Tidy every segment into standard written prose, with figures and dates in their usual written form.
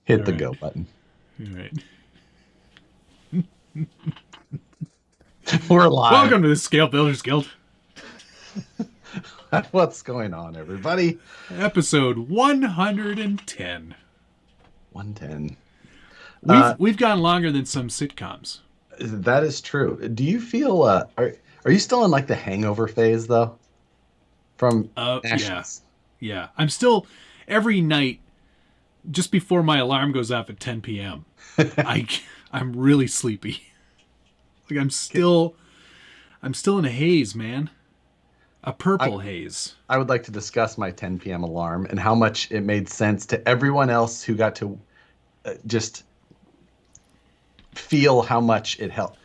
Hit All the right. go button. All right. We're live. Welcome to the Scale Builders Guild, What's going on, everybody? episode 110. 110. We've gone longer than some sitcoms. That is true. Do you feel are you still in like the hangover phase though? From Yeah, nationals? yeah. I'm still every night just before my alarm goes off at 10 p.m. I'm really sleepy. Like I'm still in a haze, man. A purple haze. I would like to discuss my 10 p.m. alarm and how much it made sense to everyone else who got to just feel how much it helped.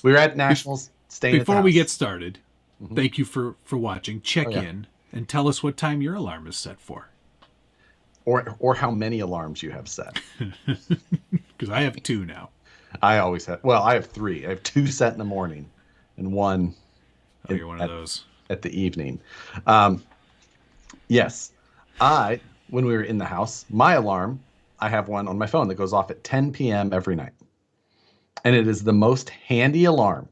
We were at nationals, staying at the Before we house. get started, Mhm. thank you for watching. Check Oh, yeah. in and tell us what time your alarm is set for. Or how many alarms you have set. Because I have two now. I always have. Well, I have three. I have two set in the morning, and one Oh, you're one of those. at the evening. Yes, when we were in the house, my alarm, I have one on my phone that goes off at 10 p.m. every night, and it is the most handy alarm.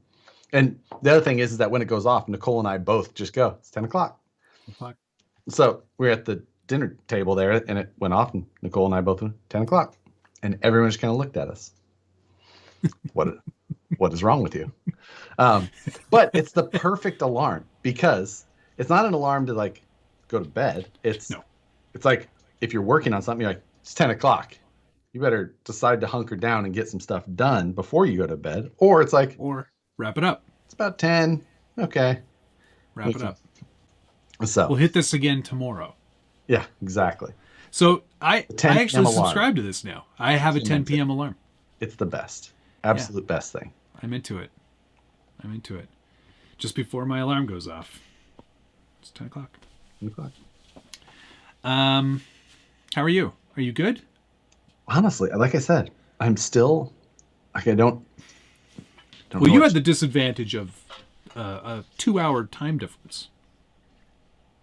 And the other thing is that when it goes off, Nicole and I both just go, it's 10 o'clock. So we're at the dinner table there, and it went off, and Nicole and I both went 10 o'clock, and everyone just kind of looked at us. What is wrong with you? But it's the perfect alarm because it's not an alarm to like go to bed. It's like if you're working on something, you're like, it's 10 o'clock. You better decide to hunker down and get some stuff done before you go to bed. Or it's like, Or wrap it up. it's about 10. Okay. Wrap it up. So we'll hit this again tomorrow. Yeah, exactly. So I actually alarm. subscribe to this now. I have a 10 p.m. alarm. It's the best. Absolute best thing. I'm into it. Just before my alarm goes off. It's 10 o'clock. 10 o'clock. How are you? Are you good? Honestly, like I said, I'm still like I don't well, you had the disadvantage of a 2-hour time difference.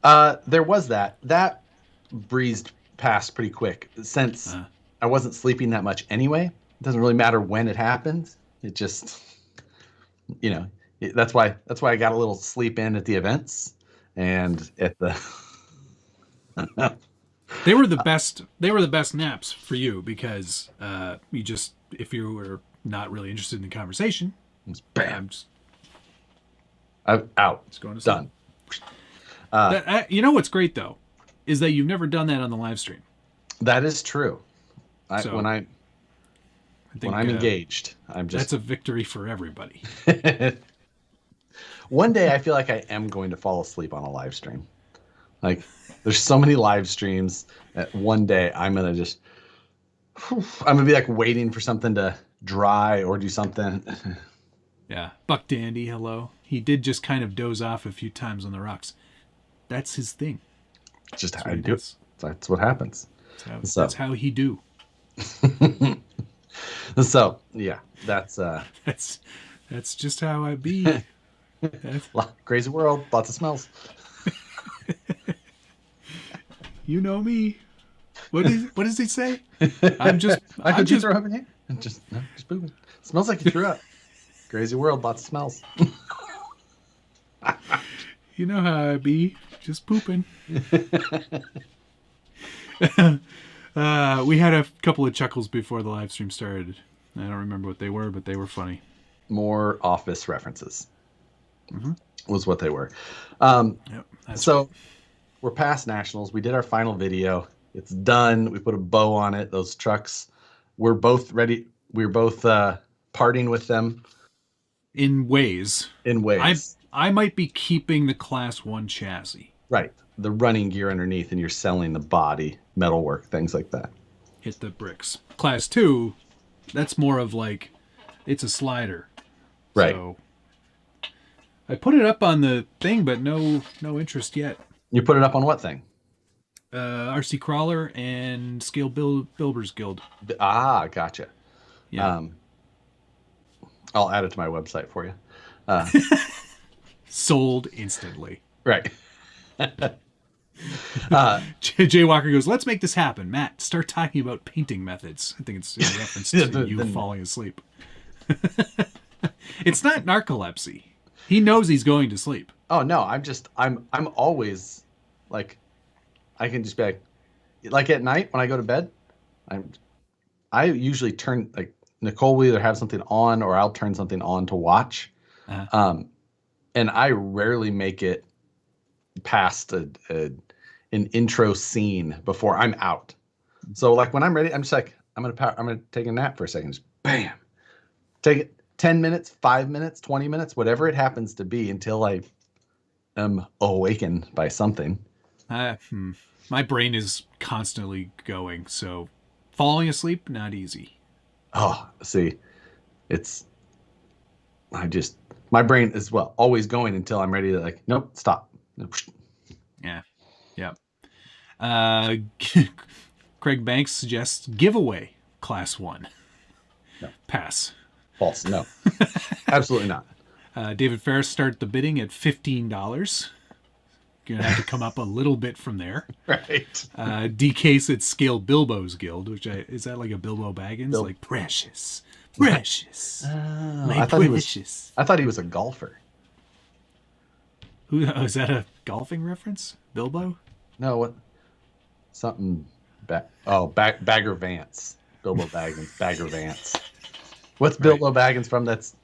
There was that. That breezed past pretty quick since I wasn't sleeping that much anyway. It doesn't really matter when it happened. It just, that's why I got a little sleep in at the events and at the. They were the best. They were the best naps for you because if you were not really interested in the conversation, bam, I'm out. Just going to sleep. Done. You know what's great though, is that you've never done that on the live stream. That is true. When I'm engaged, that's a victory for everybody. One day I feel like I am going to fall asleep on a live stream. Like there's so many live streams that one day I'm going to be like waiting for something to dry or do something. Yeah. Buck Dandy, hello. He did just kind of doze off a few times on the rocks. That's his thing. Just how I do it. That's what happens. That's how he do. So yeah, that's just how I be. Crazy world, lots of smells. You know me. What does he say? I'm just throw up in here. Just pooping. Smells like you threw up. Crazy world, lots of smells. You know how I be, just pooping. We had a couple of chuckles before the live stream started. I don't remember what they were, but they were funny. More Office references was what they were. So we're past nationals. We did our final video. It's done. We put a bow on it. Those trucks, we're both ready. We're both parting with them. In ways. I might be keeping the Class 1 chassis. Right. The running gear underneath, and you're selling the body, metalwork, things like that. Hit the bricks. Class 2, that's more of like, it's a slider. Right. So I put it up on the thing, but no interest yet. You put it up on what thing? RC Crawler and Scale Builders Guild. Ah, gotcha. Yeah. I'll add it to my website for you. Sold instantly. Right. Jay Walker goes, let's make this happen. Matt, start talking about painting methods. I think it's in reference to you falling asleep. It's not narcolepsy. He knows he's going to sleep. Oh no, I'm always like, I can just be like at night when I go to bed, I usually turn, like, Nicole will either have something on or I'll turn something on to watch. And I rarely make it past an intro scene before I'm out. So like when I'm ready, I'm just like, I'm gonna take a nap for a second. Just bam, take it 10 minutes, 5 minutes, 20 minutes, whatever it happens to be, until I am awakened by something. My brain is constantly going, so falling asleep, not easy. Oh, see, my brain is always going until I'm ready to, like, nope, stop. Yeah. Craig Banks suggests giveaway class 1. No. Pass. False. No. Absolutely not. David Ferris start the bidding at $15. Gonna have to come up a little bit from there. Right. DK said scale Bilbo's guild, which is that like a Bilbo Baggins? Like precious. My precious. I thought he was a golfer. Is that a golfing reference? Bilbo? No, what? Something. Bagger Vance. Bilbo Baggins. Bagger Vance. What's Bilbo Baggins from? That's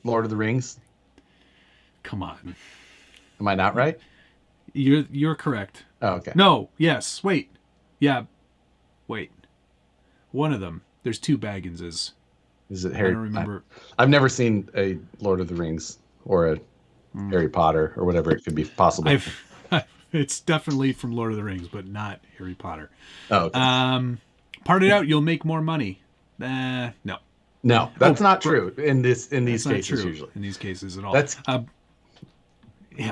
Lord of the Rings. Come on. Am I not right? You're correct. Oh, okay. No. Yes. Wait. Yeah. Wait. One of them. There's 2 Bagginses. Is it Harry? I don't remember. I've never seen a Lord of the Rings or a Harry Potter or whatever it could be possible. It's definitely from Lord of the Rings, but not Harry Potter. Oh, okay. Part it out, you'll make more money. No. No, that's not true in these cases usually. In these cases at all. That's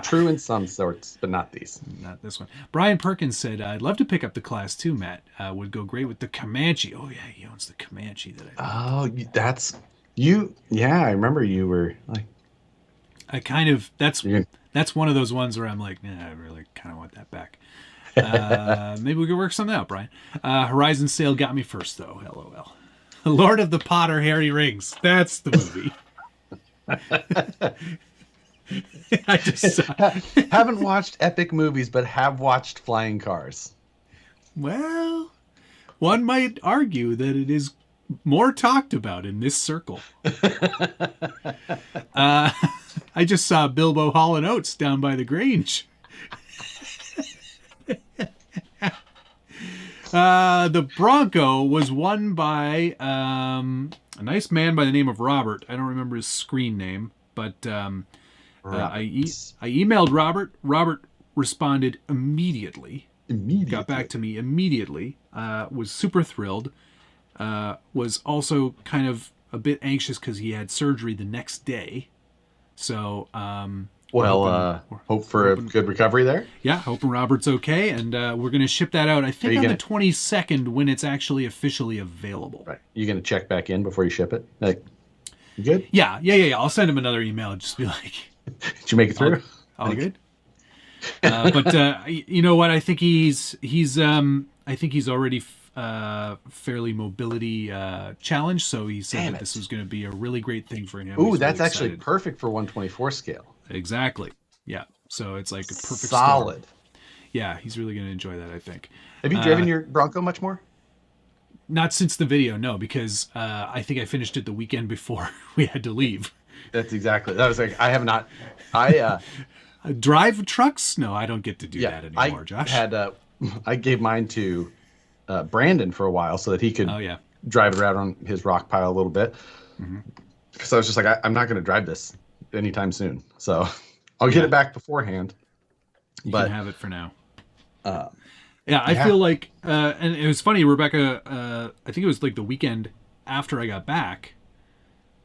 true in some sorts, but not these. Not this one. Brian Perkins said, I'd love to pick up the class too, Matt. Would go great with the Comanche. Oh, yeah, he owns the Comanche that I Oh, that's you. Yeah, I remember you were like... That's one of those ones where I'm like, I really kind of want that back. Maybe we could work something out, Brian. Horizon Sale got me first, though. LOL. Lord of the Potter, Harry Rings. That's the movie. I just haven't watched epic movies, but have watched flying cars. Well, one might argue that it is more talked about in this circle. I just saw Bilbo Hall and Oates down by the Grange. The Bronco was won by a nice man by the name of Robert. I don't remember his screen name, but I emailed Robert. Robert responded immediately. Got back to me immediately. Was super thrilled. Was also kind of a bit anxious because he had surgery the next day. So, hope for a good recovery there. Yeah, hoping Robert's okay, and we're going to ship that out, I think, on the 22nd when it's actually officially available. Right. You going to check back in before you ship it? Like, you good? Yeah. I'll send him another email and just be like... Did you make it through? All good? But you know what? I think he's already fairly mobility challenged, so he said that this was going to be a really great thing for him. Ooh, that's actually perfect for 1/24 scale. Exactly. Yeah. So it's like a perfect solid. Storm. Yeah, he's really going to enjoy that, I think. Have you driven your Bronco much more? Not since the video, no, because I think I finished it the weekend before we had to leave. That's exactly. That was like, I have not. Drive trucks? No, I don't get to do that anymore, Josh. I gave mine to Brandon for a while so that he could drive it around on his rock pile a little bit. Because I was just like, I'm not going to drive this anytime soon. So I'll get it back beforehand. You can have it for now. I feel like, and it was funny, Rebecca, I think it was like the weekend after I got back,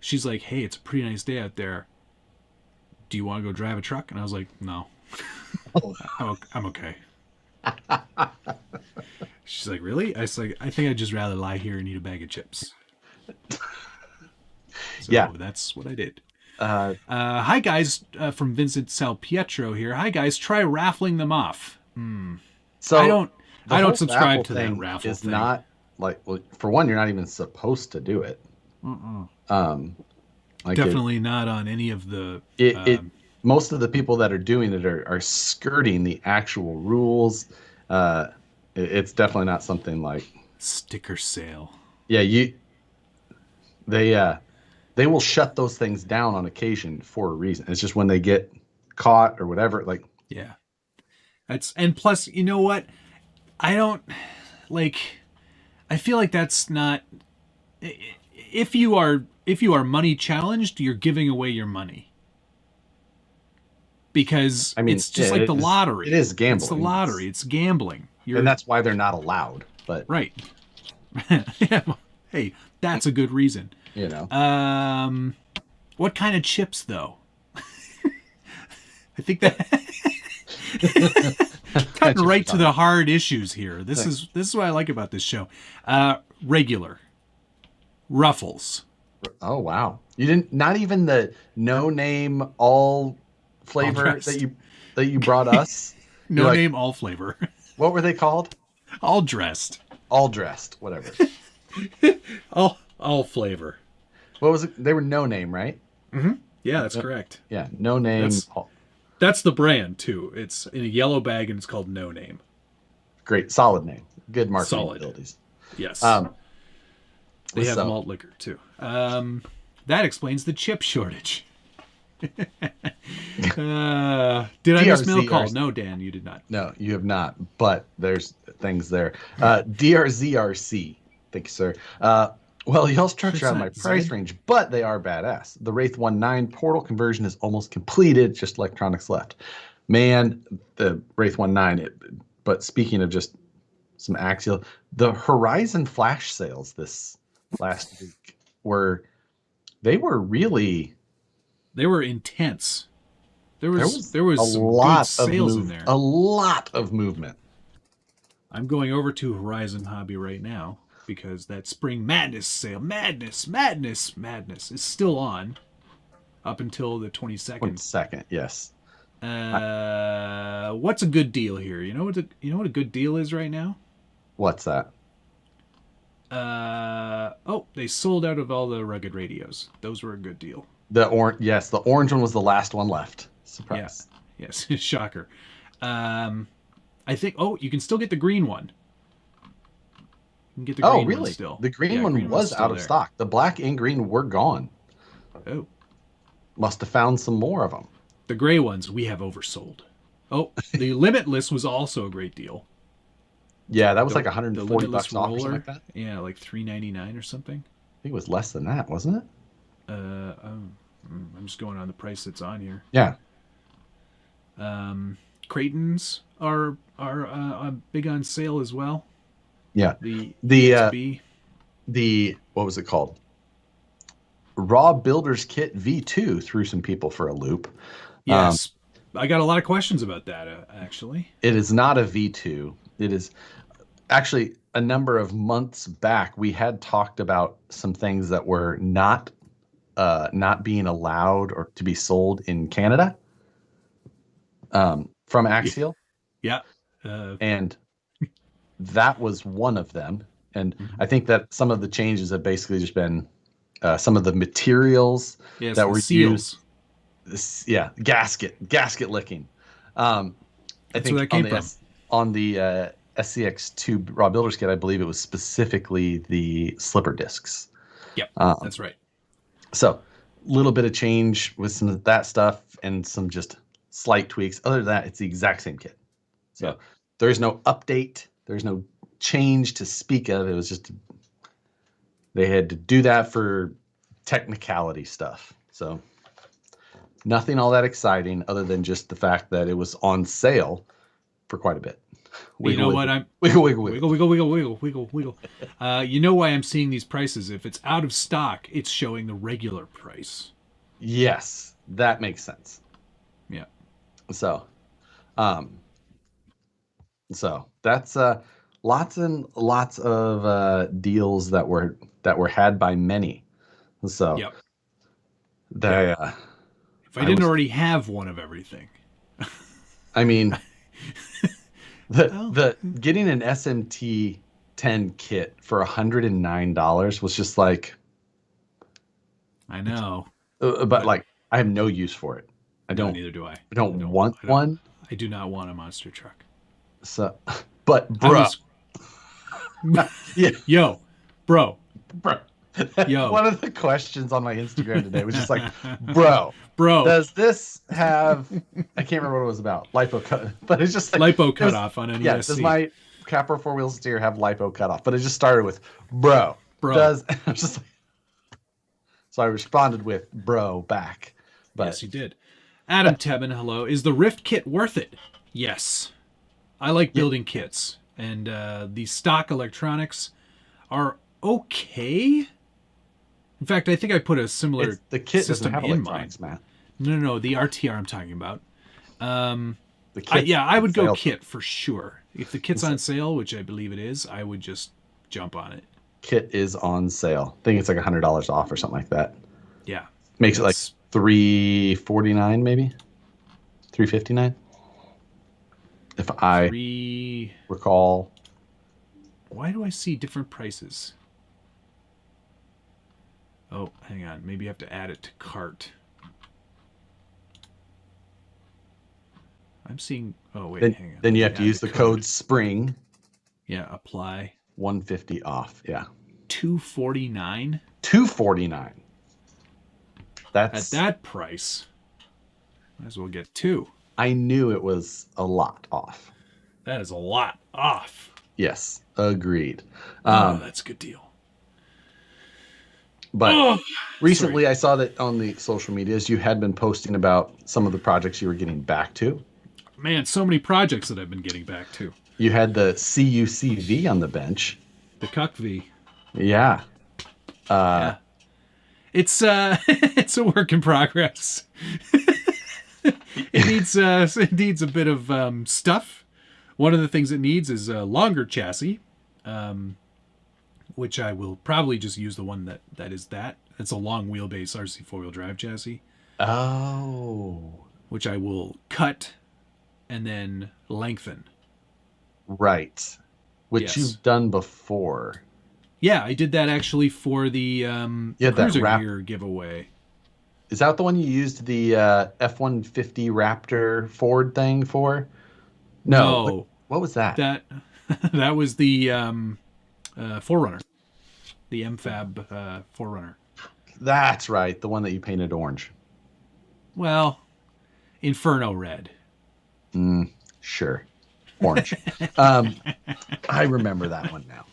she's like, hey, it's a pretty nice day out there. Do you want to go drive a truck? And I was like, no. I'm okay. She's like, really? I was like, I think I'd just rather lie here and eat a bag of chips. So that's what I did. Hi, guys, from Vincent Salpietro here. Hi, guys. Try raffling them off. So I don't whole subscribe raffle to that thing raffle is thing. not like, well, for one, you're not even supposed to do it. Like Definitely not on any of the. it most of the people that are doing it are skirting the actual rules. It's definitely not something like, Sticker sale. yeah, they they will shut those things down on occasion for a reason. It's just when they get caught or whatever, like, Yeah. And plus, you know what? I don't like. I feel like that's not. If you are money challenged, you're giving away your money. Because I mean, it's just yeah, like the lottery. it is gambling. It's the lottery. It's gambling. And that's why they're not allowed. But right. Yeah, well, hey, that's a good reason. you know, What kind of chips though? I think that cutting right to the hard issues here. This is what I like about this show. Regular Ruffles. oh wow, you didn't, not even the no name all flavor that you brought us. No name, all flavor. What were they called? All dressed. All dressed, whatever. all flavor. What was it? They were no name, right? Mm-hmm. Yeah, that's correct. Yeah, no name. That's the brand too. It's in a yellow bag and it's called No Name. Great, solid name. Good marketing abilities. Yes. They have malt liquor too. That explains the chip shortage. Did I miss mail call? No, Dan, you did not. No, you have not. But there's things there. DRZRC. Thank you, sir. Well, y'all structure out my price range, but they are badass. The Wraith 1.9 portal conversion is almost completed, just electronics left. Man, the Wraith 1.9. But speaking of just some Axial, the Horizon flash sales this last week were really... They were intense. There was a some lot good sales in there. A lot of movement. I'm going over to Horizon Hobby right now because that Spring Madness sale, madness, is still on up until the 22nd. 22nd, yes. What's a good deal here? You know what a good deal is right now? What's that? They sold out of all the rugged radios. Those were a good deal. The orange one was the last one left. Surprise. Yeah. Yes, shocker. I think. Oh, you can still get the green one. You can get the green really? one still. The green one was out of stock. The black and green were gone. Oh, must have found some more of them. The gray ones we have oversold. Oh, the Limitless was also a great deal. Yeah, that was like $140 off or something like that. Yeah, like $399 or something. I think it was less than that, wasn't it? I'm just going on the price that's on here. Yeah. Creightons are big on sale as well. Yeah. The what was it called? Raw Builder's Kit V2 threw some people for a loop. Yes. I got a lot of questions about that, actually. It is not a V2. It is actually a number of months back. We had talked about some things that were not being allowed or to be sold in Canada from Axial. Yeah. And that was one of them. And I think that some of the changes have basically just been some of the materials that were seals. Used. Gasket licking. I think where that came from. On the SCX2 Raw Builder's Kit, I believe it was specifically the slipper discs. Yep, that's right. So a little bit of change with some of that stuff and some just slight tweaks. Other than that, it's the exact same kit. So there's no update. There's no change to speak of. It was just they had to do that for technicality stuff. So nothing all that exciting other than just the fact that it was on sale for quite a bit. Wiggle. You know why I'm seeing these prices? If it's out of stock, it's showing the regular price. Yes, that makes sense. Yeah. So that's lots and lots of deals that were had by many. So yep. If I didn't already have one of everything. I mean, The getting an SMT 10 kit for $109 was just like, I know. but like I have no use for it. No, neither do I. I don't want one. I do not want a monster truck. So, but bro, yeah, yo, bro. Yo. One of the questions on my Instagram today was just like, bro, does this have? I can't remember what it was about. Lipo cut, but it's just like lipo cutoff on an ESC. Does my Capra 4-wheel steer have lipo cutoff? But it just started with bro. Does I'm just like, so I responded with bro back. But yes, you did. Adam Tebben, hello. Is the Rift kit worth it? Yes. I like building kits, and the stock electronics are okay. In fact, I think I put a similar the kit system doesn't have in electronics, mine. man. No, the RTR I'm talking about. The kit, I would go kit for sure. If the kit's on sale, which I believe it is, I would just jump on it. Kit is on sale. I think it's like $100 off or something like that. Yeah. Makes it like $349 maybe? $359? If I recall. Why do I see different prices? Oh, hang on. Maybe you have to add it to cart. I'm seeing... Oh, wait, hang on. Then you have to use the code SPRING. Yeah, apply. 150 off, yeah. $249? $249. That's... At that price, might as well get two. I knew it was a lot off. That is a lot off. Yes, agreed. That's a good deal. But recently I saw that on the social medias you had been posting about some of the projects you were getting back to. Man, so many projects that I've been getting back to. You had the CUCV on the bench. The Cuck V. Yeah. Yeah. It's it's a work in progress. It needs a bit of stuff. One of the things it needs is a longer chassis, which I will probably just use the one that is that. It's a long wheelbase RC 4-wheel drive chassis. Oh. Which I will cut and then lengthen. Right. Which you've done before. Yeah, I did that actually for the cruiser gear giveaway. Is that the one you used the F-150 Raptor Ford thing for? No. What was that? That was the 4Runner. The MFAB 4Runner. That's right. The one that you painted orange. Well, Inferno red. Sure. Orange. I remember that one now.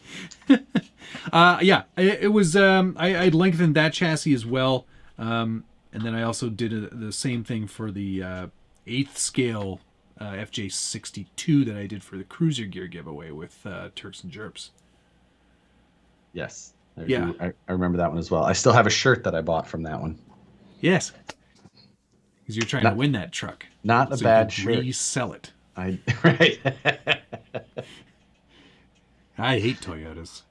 Yeah, it was. I lengthened that chassis as well. And then I also did the same thing for the 8th scale FJ62 that I did for the cruiser gear giveaway with Turks and Jerps. Yes. I remember that one as well. I still have a shirt that I bought from that one. Yes. Because you're trying to win that truck. Not a bad shirt. Resell it. Right. I hate Toyotas.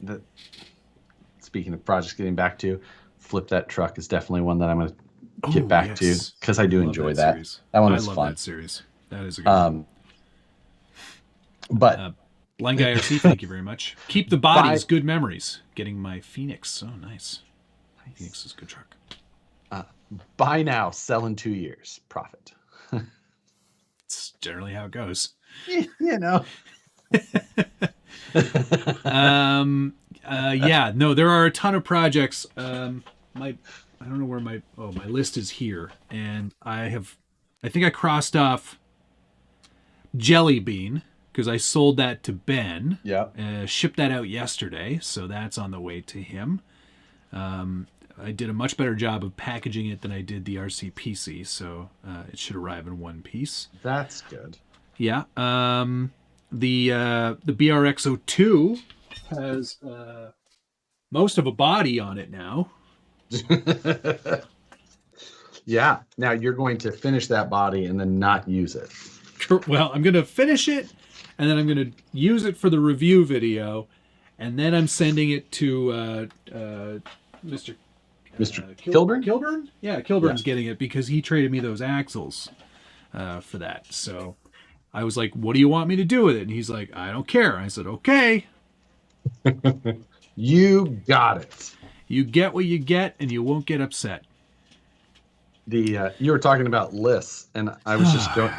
That speaking of projects getting back to, Flip That Truck is definitely one that I'm going to get back to because I do enjoy that. Series. That one is fun. I love that series. That is a good one. But Blind Guy RC, thank you very much. Keep the bodies, good memories. Getting my Phoenix. Oh, nice. Phoenix is a good truck. Buy now, sell in 2 years. Profit. It's generally how it goes. You know. There are a ton of projects. I don't know where my list is here, and I think I crossed off Jelly Bean because I sold that to Ben. Yeah. Shipped that out yesterday, so that's on the way to him. I did a much better job of packaging it than I did the RCPC, so it should arrive in one piece. That's good. Yeah. The BRX02 has most of a body on it now. Yeah. Now you're going to finish that body and then not use it. Well, I'm going to finish it, and then I'm going to use it for the review video, and then I'm sending it to Mr. Mr. Kilburn? Kilburn? Yeah, Kilburn's getting it because he traded me those axles for that. So I was like, what do you want me to do with it? And he's like, I don't care. I said, okay. You got it. You get what you get, and you won't get upset. You were talking about lists, and I was just going.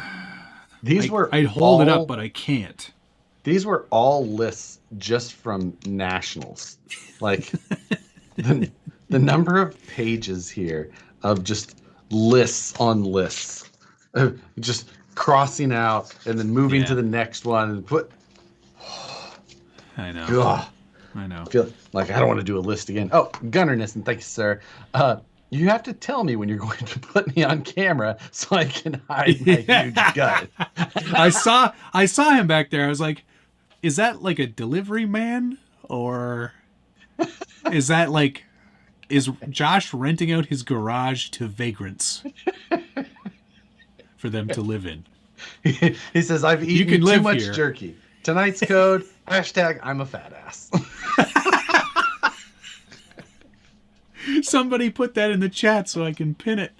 I'd hold it up, but I can't. These were all lists just from nationals. Like the number of pages here of just lists on lists, just crossing out and then moving to the next one and put. I know. Ugh. I know. I feel like I don't want to do a list again. Oh, Gunnerness, and thank you, sir. You have to tell me when you're going to put me on camera so I can hide my huge gut. I saw him back there. I was like, is that like a delivery man? Or is that like, is Josh renting out his garage to vagrants for them to live in? He says, I've eaten too much jerky. Tonight's code, hashtag I'm a fat ass. Somebody put that in the chat so I can pin it.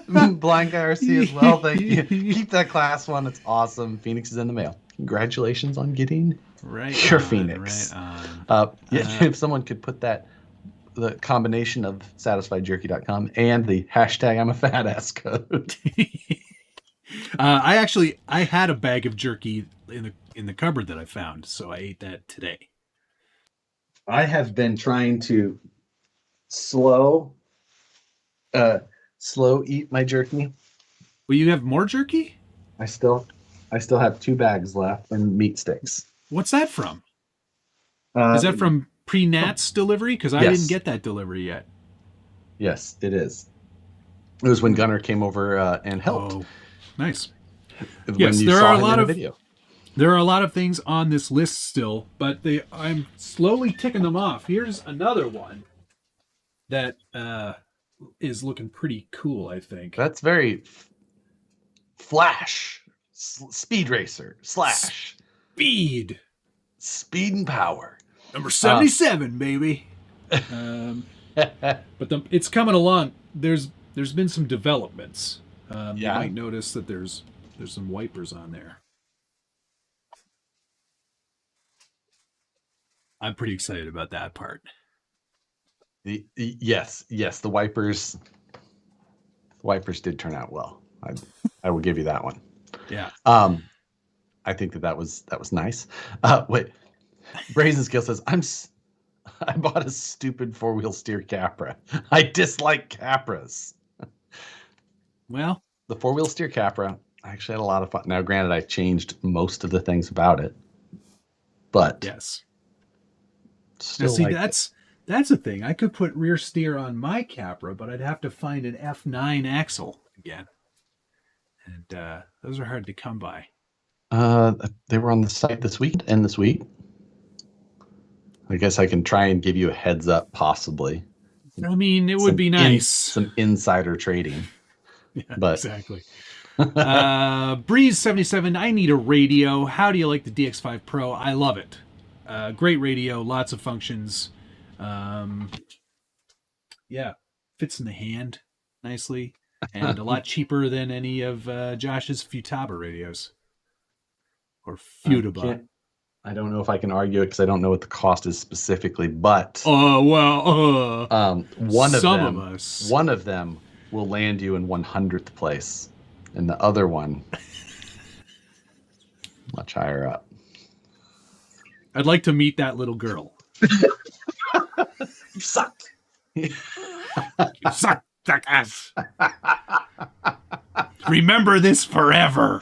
Blind Guy RC as well. Thank you. Keep that class one. It's awesome. Phoenix is in the mail. Congratulations on getting your Phoenix. Right if someone could put that, the combination of satisfiedjerky.com and the hashtag I'm a fat ass code. I had a bag of jerky in the cupboard that I found, so I ate that today. I have been trying to slow eat my jerky. Well, you have more jerky? I still have 2 bags left and meat sticks. What's that from? Is that from pre-Nat's delivery? Because I didn't get that delivery yet. Yes, it is. It was when Gunner came over and helped. Oh, nice. Yes, there are a lot of video. There are a lot of things on this list still, but I'm slowly ticking them off. Here's another one that is looking pretty cool, I think. That's very Flash, Speed Racer, slash. Speed and power. Number 77, baby. But it's coming along. There's been some developments. You might notice that there's some wipers on there. I'm pretty excited about that part. Yes, the wipers did turn out well. I will give you that one. Yeah. I think that was nice. Wait, Brazen Skill says I bought a stupid 4-wheel steer Capra. I dislike Capras. Well, the 4-wheel steer Capra, I actually had a lot of fun. Now, granted, I changed most of the things about it, but yes. Still now, see, that's a thing. I could put rear steer on my Capra, but I'd have to find an F9 axle again, and those are hard to come by. They were on the site this week and this week. I guess I can try and give you a heads up, possibly. I mean, it would be nice. Some insider trading. Yeah, but exactly. Breeze77, I need a radio. How do you like the DX5 Pro? I love it. Great radio, lots of functions. Yeah, fits in the hand nicely, and a lot cheaper than any of Josh's Futaba radios. Or Futaba. I don't know if I can argue it because I don't know what the cost is specifically, but one of them will land you in 100th place, and the other one much higher up. I'd like to meet that little girl. You suck. You suck, jackass. Remember this forever.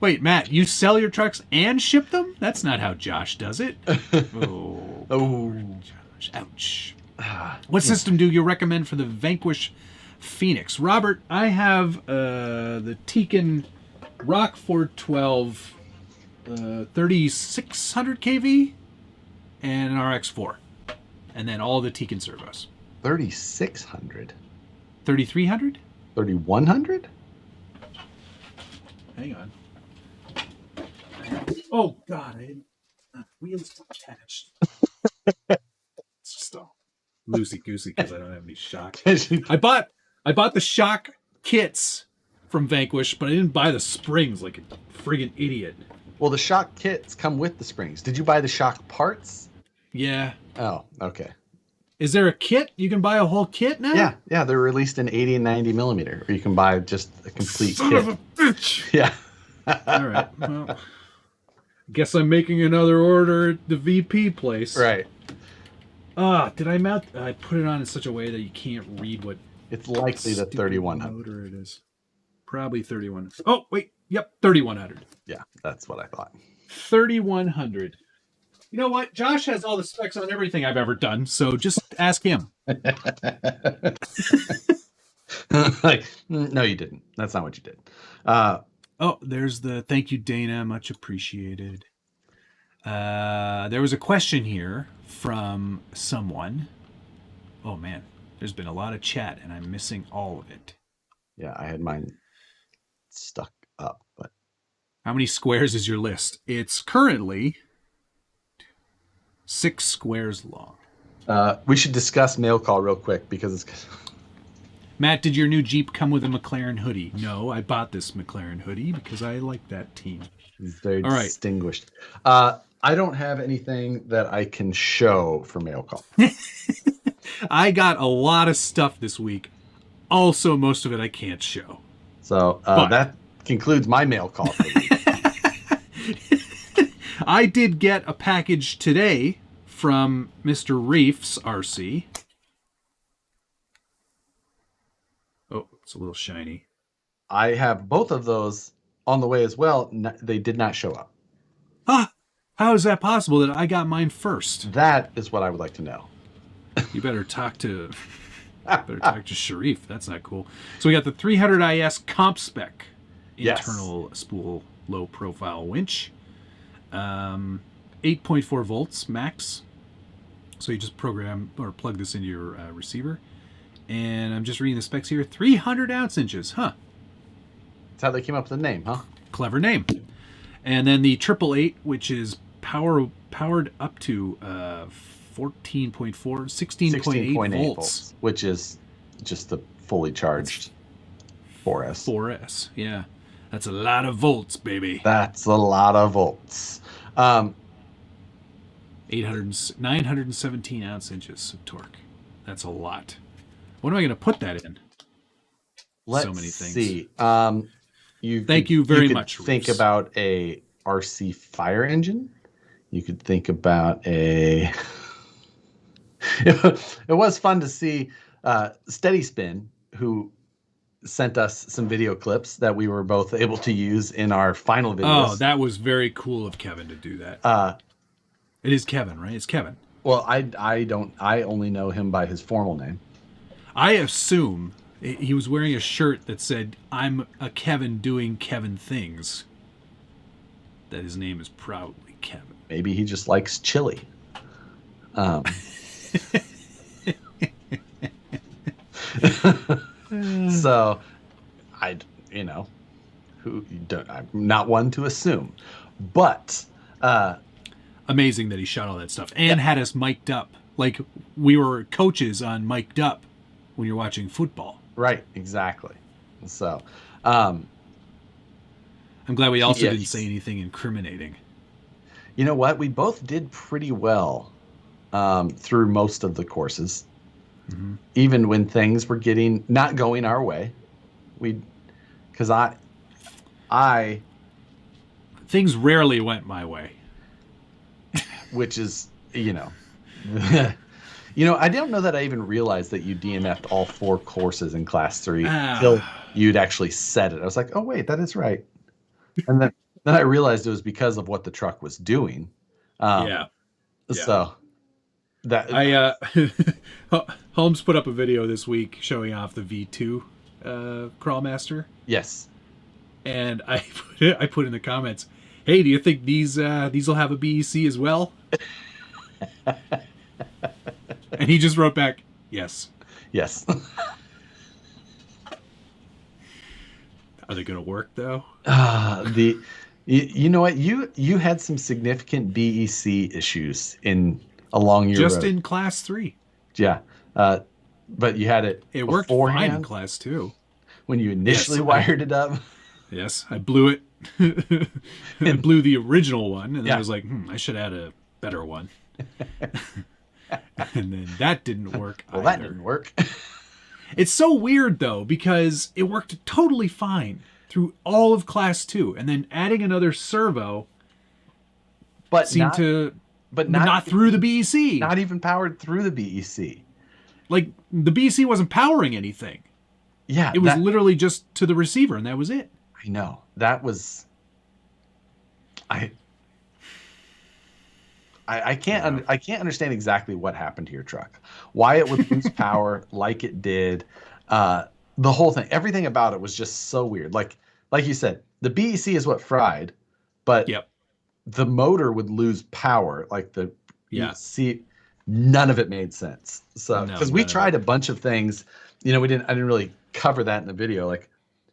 Wait, Matt, you sell your trucks and ship them? That's not how Josh does it. Oh, Josh, ouch. What system do you recommend for the Vanquish Phoenix? Robert, I have the Tekin Rock 412 3600 kV and an RX4. And then all the Tekin servos. 3600? 3300? 3100? Hang on. Oh, God. Wheels attached. It's just all loosey goosey because I don't have any shock. I bought the shock kits from Vanquish, but I didn't buy the springs like a friggin' idiot. Well, the shock kits come with the springs. Did you buy the shock parts? Yeah. Oh, okay. Is there a kit? You can buy a whole kit now? Yeah. They're released in 80 and 90 millimeter, or you can buy just a complete Son kit. of a bitch! Yeah. All right. Well, guess I'm making another order at the VP place. Right. Did I mount? I put it on in such a way that you can't read what. It's likely the 3100. Motor it is. Probably 3100. Oh wait, yep, 3100. Yeah, that's what I thought. 3100. You know what? Josh has all the specs on everything I've ever done, so just ask him. Like, no, you didn't. That's not what you did. Oh, there's the thank you, Dana. Much appreciated. There was a question here from someone. Oh man, there's been a lot of chat, and I'm missing all of it. Yeah, I had mine stuck up, but how many squares is your list? It's currently 6 squares long. We should discuss mail call real quick because it's. Matt, did your new Jeep come with a McLaren hoodie? No, I bought this McLaren hoodie because I like that team. It's very all right. distinguished. I don't have anything that I can show for mail call. I got a lot of stuff this week. Also, most of it I can't show. So that concludes my mail call for the week. I did get a package today from Mr. Reef's RC. Oh, it's a little shiny. I have both of those on the way as well. They did not show up. How is that possible that I got mine first? That is what I would like to know. You better talk to Sharif. That's not cool. So we got the 300 IS comp spec internal spool low profile winch. 8.4 volts max. So you just program or plug this into your receiver. And I'm just reading the specs here. 300 ounce inches. Huh. That's how they came up with the name, huh? Clever name. And then the 888, which is powered up to 16.8 volts. Which is just the fully charged 4S. 4S, yeah. That's a lot of volts, baby. That's a lot of volts. 917 ounce inches of torque. That's a lot. What am I going to put that in? Let's so many things. See. Thank you very much. Think about a RC fire engine. You could think about a. It was fun to see Steady Spin, who sent us some video clips that we were both able to use in our final videos. Oh, that was very cool of Kevin to do that. It is Kevin, right? It's Kevin. Well, I only know him by his formal name. I assume he was wearing a shirt that said, "I'm a Kevin doing Kevin things." That his name is proudly Kevin. Maybe he just likes chili. So, I'm not one to assume, but amazing that he shot all that stuff and had us mic'd up like we were coaches on mic'd up when you're watching football. Right, exactly. So, I'm glad we also didn't say anything incriminating. You know what? We both did pretty well through most of the courses. Mm-hmm. Even when things were not going our way, because things rarely went my way, which is, I don't know that I even realized that you DNF'd all 4 courses in class 3 until you'd actually said it. I was like, oh wait, that is right. And then I realized it was because of what the truck was doing. So that Holmes put up a video this week showing off the V2 Crawlmaster. Yes. And I put in the comments, hey, do you think these will have a BEC as well? And he just wrote back, yes. Yes. Are they going to work though? You know what? You had some significant BEC issues in along your Just road. in class 3. Yeah. But you had it It worked fine in beforehand class 2. when you initially Yes, wired it up. Yes, I blew it. I And blew the original one, and then yeah. I was like, I should add a better one. And then that didn't work Well, either. that didn't work. It's so weird, though, because it worked totally fine through all of class 2, and then adding another servo But seemed to... but not through the BEC. Not even powered through the BEC. Like, the BEC wasn't powering anything. Yeah. It was literally just to the receiver, and that was it. I know. That was... I can't I can't understand exactly what happened to your truck. Why it would lose power like it did. The whole thing, everything about it was just so weird. Like you said, the BEC is what fried, but Yep. the motor would lose power. Like the Yeah. see, none of it made sense. So No, because we none of tried a bunch of things, I didn't really cover that in the video. Like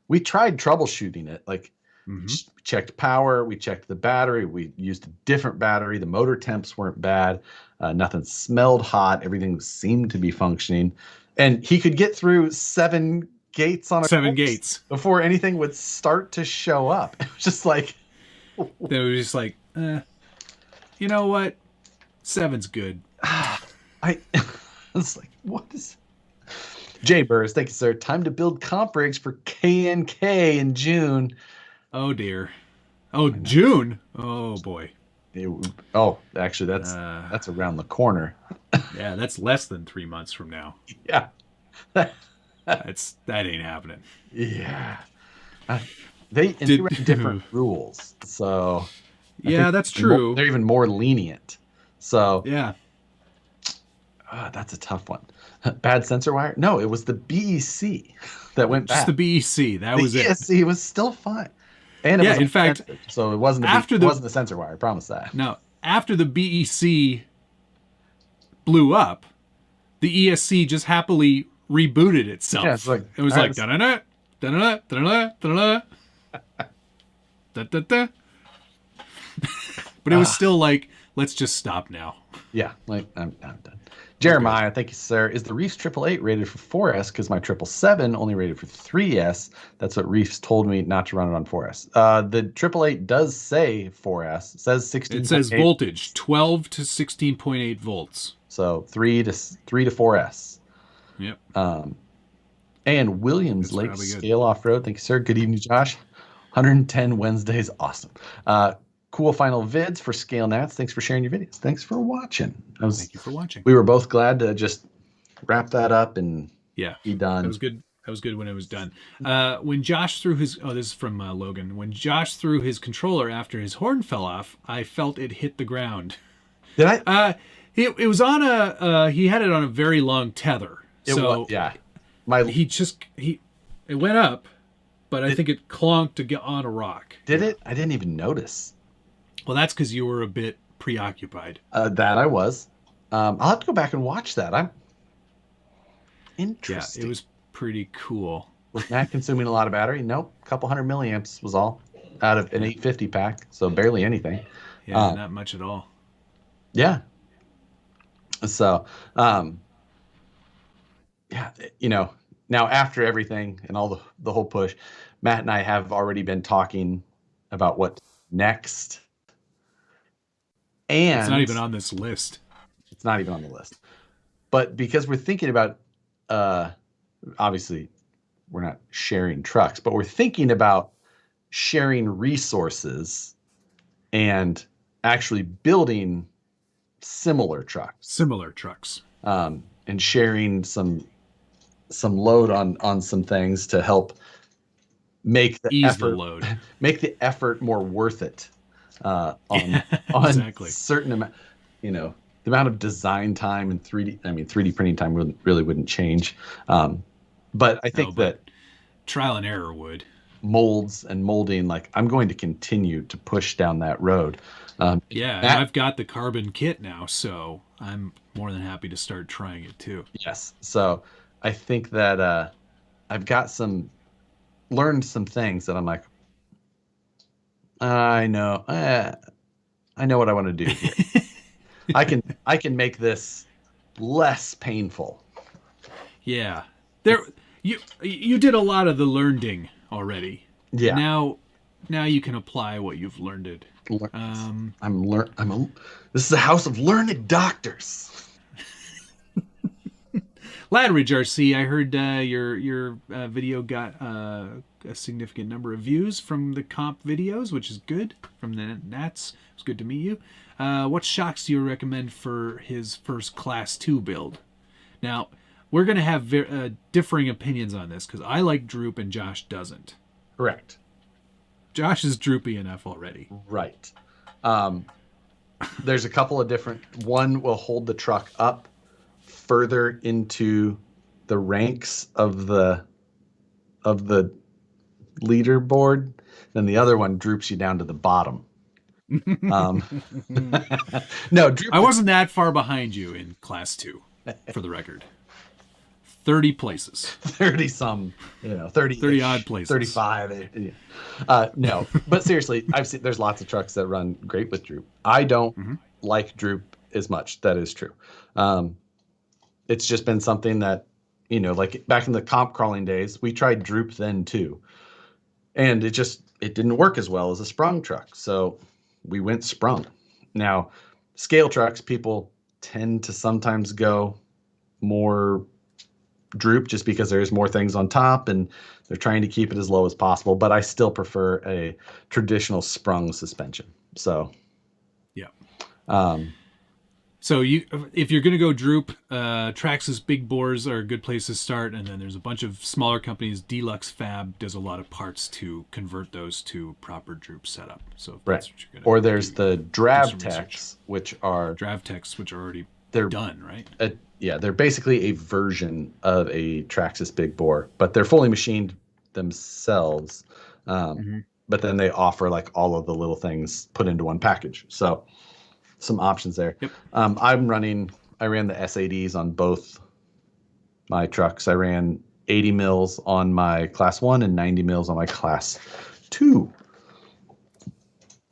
we tried troubleshooting it. Like we checked power, we checked the battery, we used a different battery. The motor temps weren't bad. Nothing smelled hot. Everything seemed to be functioning. And he could get through 7 gates on a 7 course gates before anything would start to show up. It was just like... They were just like, you know what? 7's good. I was like, what is... Jay Burrs, thank you, sir. Time to build comp rigs for KNK in June. Oh, dear. Oh, June? Oh, boy. Actually, that's around the corner. Yeah, that's less than 3 months from now. Yeah. That ain't happening. Yeah. They have different rules. So... Yeah, that's true. They're even more lenient. So... Yeah. That's a tough one. Bad sensor wire? No, it was the BEC that went Just bad. the BEC. That was it. The ESC was still fine. And it was in fact, sensor, so it wasn't it wasn't the sensor wire. I promise that. Now, after the BEC blew up, the ESC just happily rebooted itself. Yeah, it's like, it was like da-da-da, da-da-da, da-da-da, da-da-da. Da-da-da. But it was still like, let's just stop now. Yeah, like I'm done. Jeremiah, thank you, sir. Is the Reefs 888 rated for 4S? Because my 777 only rated for 3S. That's what Reefs told me not to run it on 4S. The 888 does say 4S. It says 16. It says voltage 12 to 16.8 volts. So 3 to 4S. Yep. And Williams Lake Scale Off Road. Thank you, sir. Good evening, Josh. 110 Wednesdays. Awesome. Cool final vids for Scale Nats. Thanks for sharing your videos. Thanks for watching. Thank you for watching. We were both glad to just wrap that up and be done. That was good. That was good when it was done. When Josh threw his... Oh, this is from Logan. When Josh threw his controller after his horn fell off, I felt it hit the ground. Did I? It was on a... he had it on a very long tether. Yeah. It went up, but I think it clonked to get on a rock. Did it? I didn't even notice. Well, that's because you were a bit preoccupied. That I was. I'll have to go back and watch that. I'm interested. Yeah, it was pretty cool. Was Matt consuming a lot of battery? Nope. A couple hundred milliamps was all out of an 850 pack, so barely anything. Yeah, not much at all. Yeah. So, now after everything and all the whole push, Matt and I have already been talking about what next. And it's not even on this list. It's not even on the list. But because we're thinking about, obviously, we're not sharing trucks, but we're thinking about sharing resources and actually building similar trucks. And sharing some load on some things to help make the effort more worth it. On exactly. certain amount, the amount of design time and 3D printing time wouldn't change. But I think that trial and error would. Molds and molding, like I'm going to continue to push down that road. And I've got the carbon kit now, so I'm more than happy to start trying it too. Yes. So I think that I've got learned some things that I'm like, I know. I know what I want to do here. I can make this less painful. Yeah. There you did a lot of the learning already. Yeah. Now you can apply what you've learned. This is a house of learned doctors. Ladridge RC, I heard your video got a significant number of views from the comp videos, which is good. From the Nats, it's good to meet you. What shocks do you recommend for his first Class 2 build? Now, we're going to have differing opinions on this because I like droop and Josh doesn't. Correct. Josh is droopy enough already. Right. There's a couple of different. One will hold the truck up further into the ranks of the leaderboard, then the other one droops you down to the bottom. No, I wasn't that far behind you in Class 2, for the record. 30 places. 30 some, 30 odd places. 35. No, but seriously, I've seen there's lots of trucks that run great with droop. I don't like droop as much. That is true. It's just been something that, like back in the comp crawling days, we tried droop then too. And it didn't work as well as a sprung truck. So we went sprung. Now, scale trucks, people tend to sometimes go more droop just because there's more things on top and they're trying to keep it as low as possible. But I still prefer a traditional sprung suspension. So, yeah. So if you're going to go droop, Traxxas big bores are a good place to start. And then there's a bunch of smaller companies. Deluxe Fab does a lot of parts to convert those to proper droop setup. So if that's what you're going to or there's the Dravtex, which are already done, right? They're basically a version of a Traxxas big bore, but they're fully machined themselves. But then they offer like all of the little things put into one package. So some options there. Yep. I ran the SADs on both my trucks. I ran 80 mils on my Class 1 and 90 mils on my Class 2.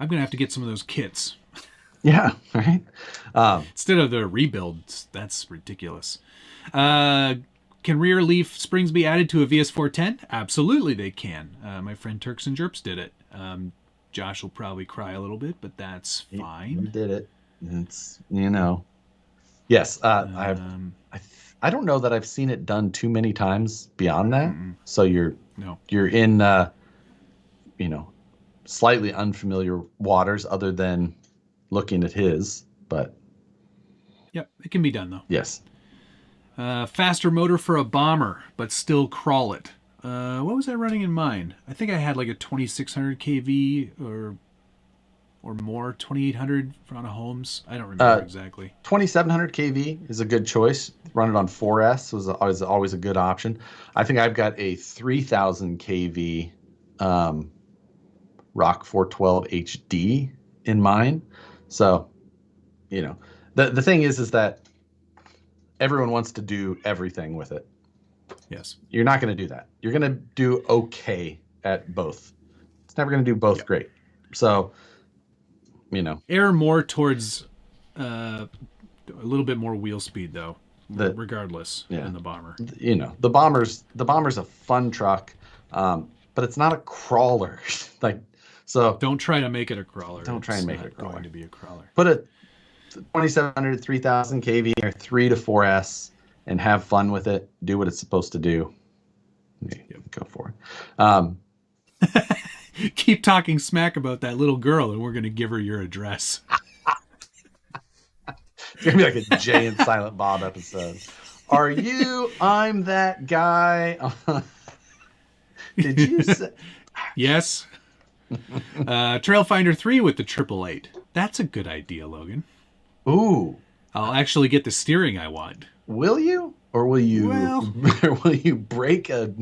I'm going to have to get some of those kits. Yeah, right. Instead of the rebuilds, that's ridiculous. Can rear leaf springs be added to a VS410? Absolutely they can. My friend Turks and Jerps did it. Josh will probably cry a little bit, but that's fine. He did it. It's, yes. I don't know that I've seen it done too many times beyond that. So you're in, slightly unfamiliar waters other than looking at his, but. Yep. It can be done though. Yes. Faster motor for a bomber, but still crawl it. What was I running in mine? I think I had like a 2600 kV or more, 2800 on a Holmes. I don't remember exactly. 2700 kV is a good choice. Run it on 4S was always a good option. I think I've got a 3000 kV Rock 412 HD in mine. So, the thing is that everyone wants to do everything with it. Yes. You're not going to do that. You're going to do okay at both. It's never going to do both great. So, err more towards a little bit more wheel speed though, regardless than the bomber. The bomber's a fun truck, but it's not a crawler. So don't try to make it a crawler. Don't try and make it a crawler. Going to be a crawler. Put a 2700, 3000 kV or 3 to 4S and have fun with it. Do what it's supposed to do. Go for it. Keep talking smack about that little girl, and we're going to give her your address. It's going to be like a Jay and Silent Bob episode. Are you? I'm that guy. Did you say? Yes. Trailfinder 3 with the 888. That's a good idea, Logan. Ooh. I'll actually get the steering I want. Will you? Or will you? Well, or will you break a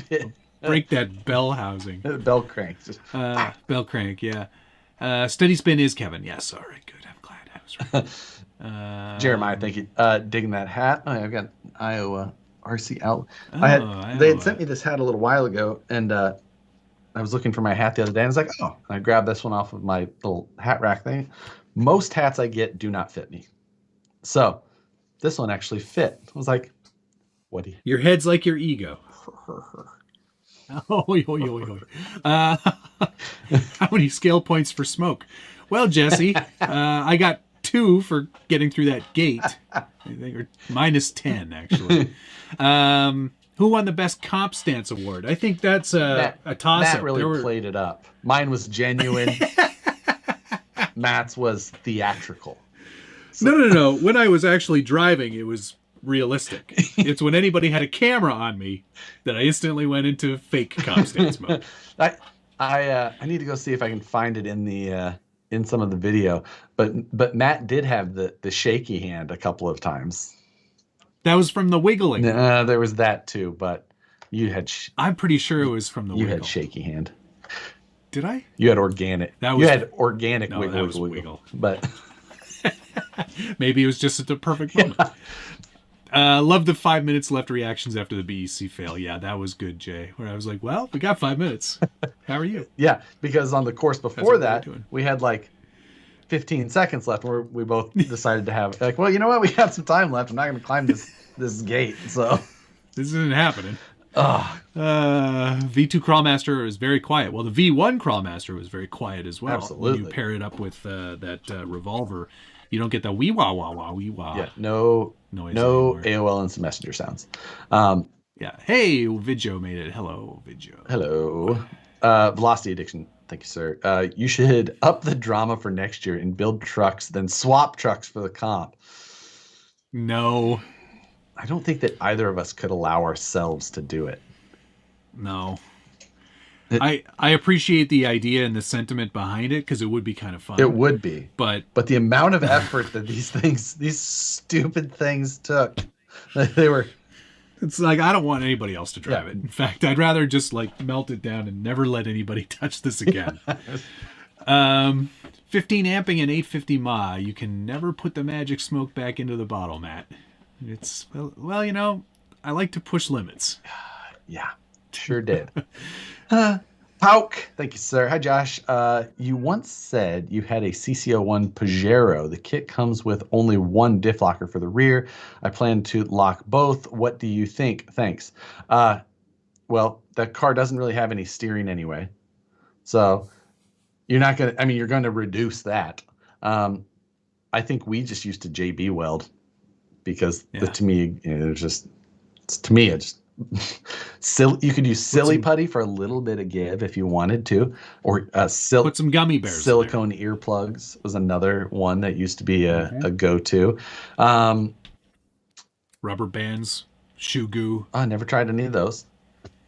bit? Break that bell housing. Bell crank. Bell crank, yeah. Steady spin is Kevin. Yes, all right, good. I'm glad I was right. Jeremiah, thank you. Digging that hat. I've got Iowa RC out. They had sent me this hat a little while ago, and I was looking for my hat the other day, and I was like, oh, and I grabbed this one off of my little hat rack thing. Most hats I get do not fit me. So this one actually fit. I was like, what do you... Your head's like your ego. Oh, how many scale points for smoke? Well, Jesse, I got 2 for getting through that gate. I think, or -10, actually. Who won the best comp stance award? I think that's a toss-up. Matt really played it up. Mine was genuine. Matt's was theatrical. So... No. When I was actually driving, it was realistic. It's when anybody had a camera on me that I instantly went into fake comp stance mode. I need to go see if I can find it in the in some of the video. But Matt did have the shaky hand a couple of times. That was from the wiggling. There was that too, but you had... I'm pretty sure it was from the wiggle. You had shaky hand. Did I? You had organic. You had organic wiggle. But maybe it was just at the perfect moment. Love the 5 minutes left reactions after the BEC fail. Yeah, that was good, Jay. Where I was like, well, we got 5 minutes. How are you? Yeah, because on the course before that, we had like 15 seconds left where we both decided to have like, well, you know what? We have some time left. I'm not going to climb this gate. So this isn't happening. V2 Crawlmaster is very quiet. Well, the V1 Crawlmaster was very quiet as well. Absolutely. When you pair it up with that revolver, you don't get the wee wah wah wah wee wah. Yeah, no noise. No anymore. AOL Instant Messenger sounds. Yeah. Hey, Vidjo made it. Hello, Vidjo. Hello. Velocity Addiction. Thank you, sir. You should up the drama for next year and build trucks, then swap trucks for the comp. No. I don't think that either of us could allow ourselves to do it. No. I appreciate the idea and the sentiment behind it because it would be kind of fun. It would be. But the amount of effort that these stupid things took, they were... It's like, I don't want anybody else to drive it. In fact, I'd rather just like melt it down and never let anybody touch this again. 15 amping and 850 mAh. You can never put the magic smoke back into the bottle, Matt. It's, well, you know, I like to push limits. Yeah, sure did. Pauk, thank you, sir. Hi, Josh. You once said you had a CC01 Pajero. The kit comes with only one diff locker for the rear. I plan to lock both. What do you think? Thanks. Well, that car doesn't really have any steering anyway. So you're not going to, I mean, you're going to reduce that. I think we just used to JB weld because to me, you know, it's you could use silly putty for a little bit of give if you wanted to, or put some gummy bears. Silicone there. Earplugs was another one that used to be a go-to. Rubber bands, shoe goo. I never tried any of those.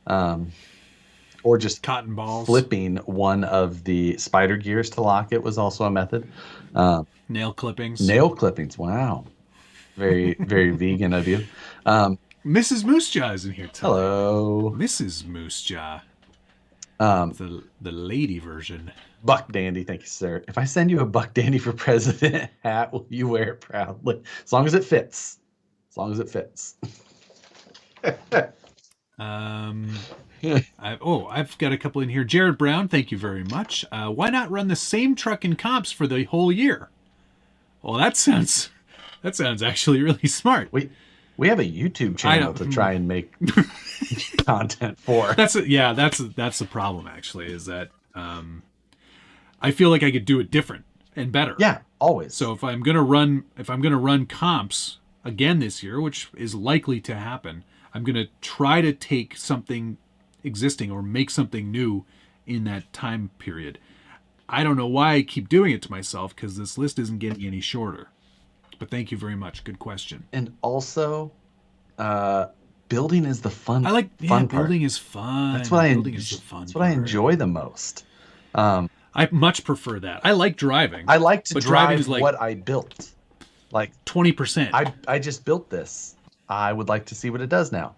Or just cotton balls. Flipping one of the spider gears to lock it was also a method. Nail clippings. Nail clippings. Wow. Very, very vegan of you. Mrs. Moosejaw is in here tonight. Hello. Mrs. Moosejaw. The lady version. Buck Dandy, thank you, sir. If I send you a Buck Dandy for president hat, will you wear it proudly? As long as it fits. As long as it fits. I've got a couple in here. Jared Brown, thank you very much. Why not run the same truck in comps for the whole year? Well, that sounds actually really smart. We have a YouTube channel to try and make content for. That's the problem actually, is that I feel like I could do it different and better. Yeah, always. So if I'm gonna run comps again this year, which is likely to happen, I'm gonna try to take something existing or make something new in that time period. I don't know why I keep doing it to myself because this list isn't getting any shorter. But thank you very much. Good question. And also, building is the fun. Fun part. Building is fun. That's what I enjoy the most. I much prefer that. I like driving. I like to drive what I built. Like 20%. I just built this. I would like to see what it does now,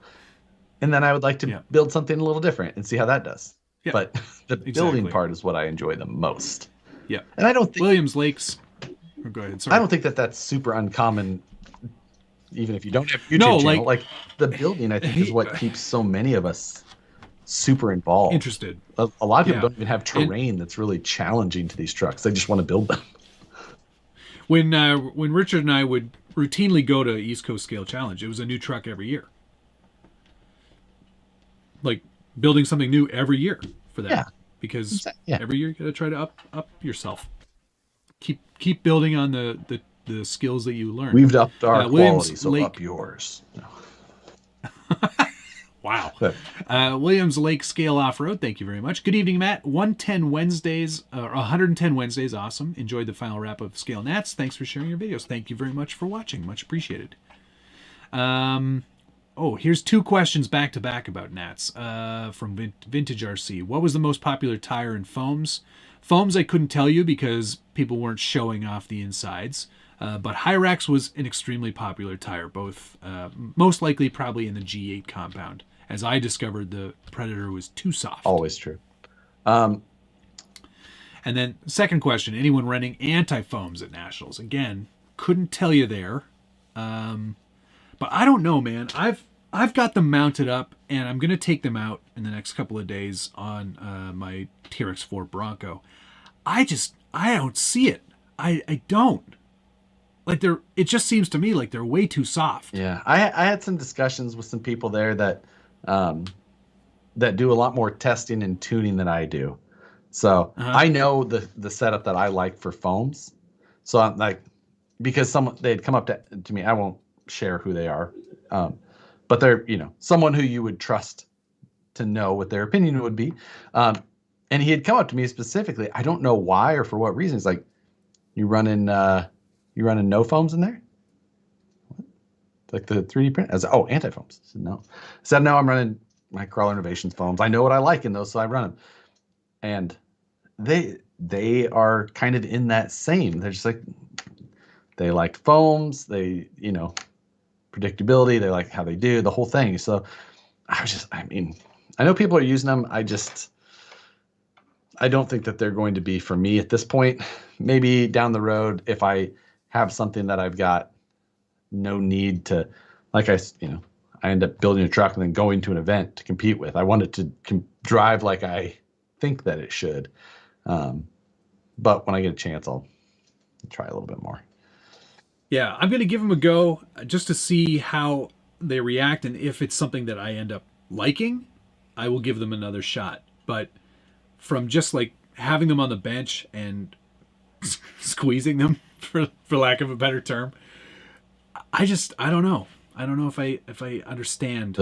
and then I would like to build something a little different and see how that does. Yeah. But the building part is what I enjoy the most. Yeah. And I don't think Williams Lakes. Oh, go ahead. Sorry. I don't think that's super uncommon, even if you don't have a YouTube channel. Like the building, I think, is what keeps so many of us super involved. Interested. A lot of people Yeah. don't even have terrain that's really challenging to these trucks. They just want to build them. When Richard and I would routinely go to East Coast Scale Challenge, it was a new truck every year. Like building something new every year for that. Yeah. Because Yeah. every year you got to try to up yourself. Keep building on the skills that you learn. We've upped our Williams quality, so Lake, up yours. No. Wow. Williams Lake Scale Off-Road, thank you very much. Good evening, Matt. 110 Wednesdays, 110 Wednesdays, awesome. Enjoyed the final wrap of Scale Nats. Thanks for sharing your videos. Thank you very much for watching. Much appreciated. Here's 2 questions back to back about Nats from Vintage RC. What was the most popular tire in foams? Foams I couldn't tell you because people weren't showing off the insides. But Hyrax was an extremely popular tire, both most likely probably in the G8 compound. As I discovered, the Predator was too soft. Always true. And then second question, anyone running anti-foams at Nationals? Again, couldn't tell you there. But I don't know, man. I've got them mounted up, and I'm going to take them out in the next couple of days on my TRX4 Bronco. I don't see it. I don't. Like it just seems to me like they're way too soft. Yeah, I had some discussions with some people there that do a lot more testing and tuning than I do. So I know the setup that I like for foams. So I'm like, because they'd come up to me, I won't share who they are, but they're someone who you would trust to know what their opinion would be. And he had come up to me specifically. I don't know why or for what reason. He's like, you running no foams in there? What? Like the 3D print? I said, oh, anti-foams. I said, no. I said, no, I'm running my Crawler Innovations foams. I know what I like in those, so I run them. And they are kind of in that same. They're just like, they like foams. They, predictability. They like how they do the whole thing. So I know people are using them. I don't think that they're going to be for me at this point. Maybe down the road, if I have something that I've got no need to, like I end up building a truck and then going to an event to compete with. I want it to drive like I think that it should. But when I get a chance, I'll try a little bit more. Yeah, I'm going to give them a go just to see how they react, and if it's something that I end up liking, I will give them another shot. But from just like having them on the bench and squeezing them, for lack of a better term, I don't know. I don't know if I understand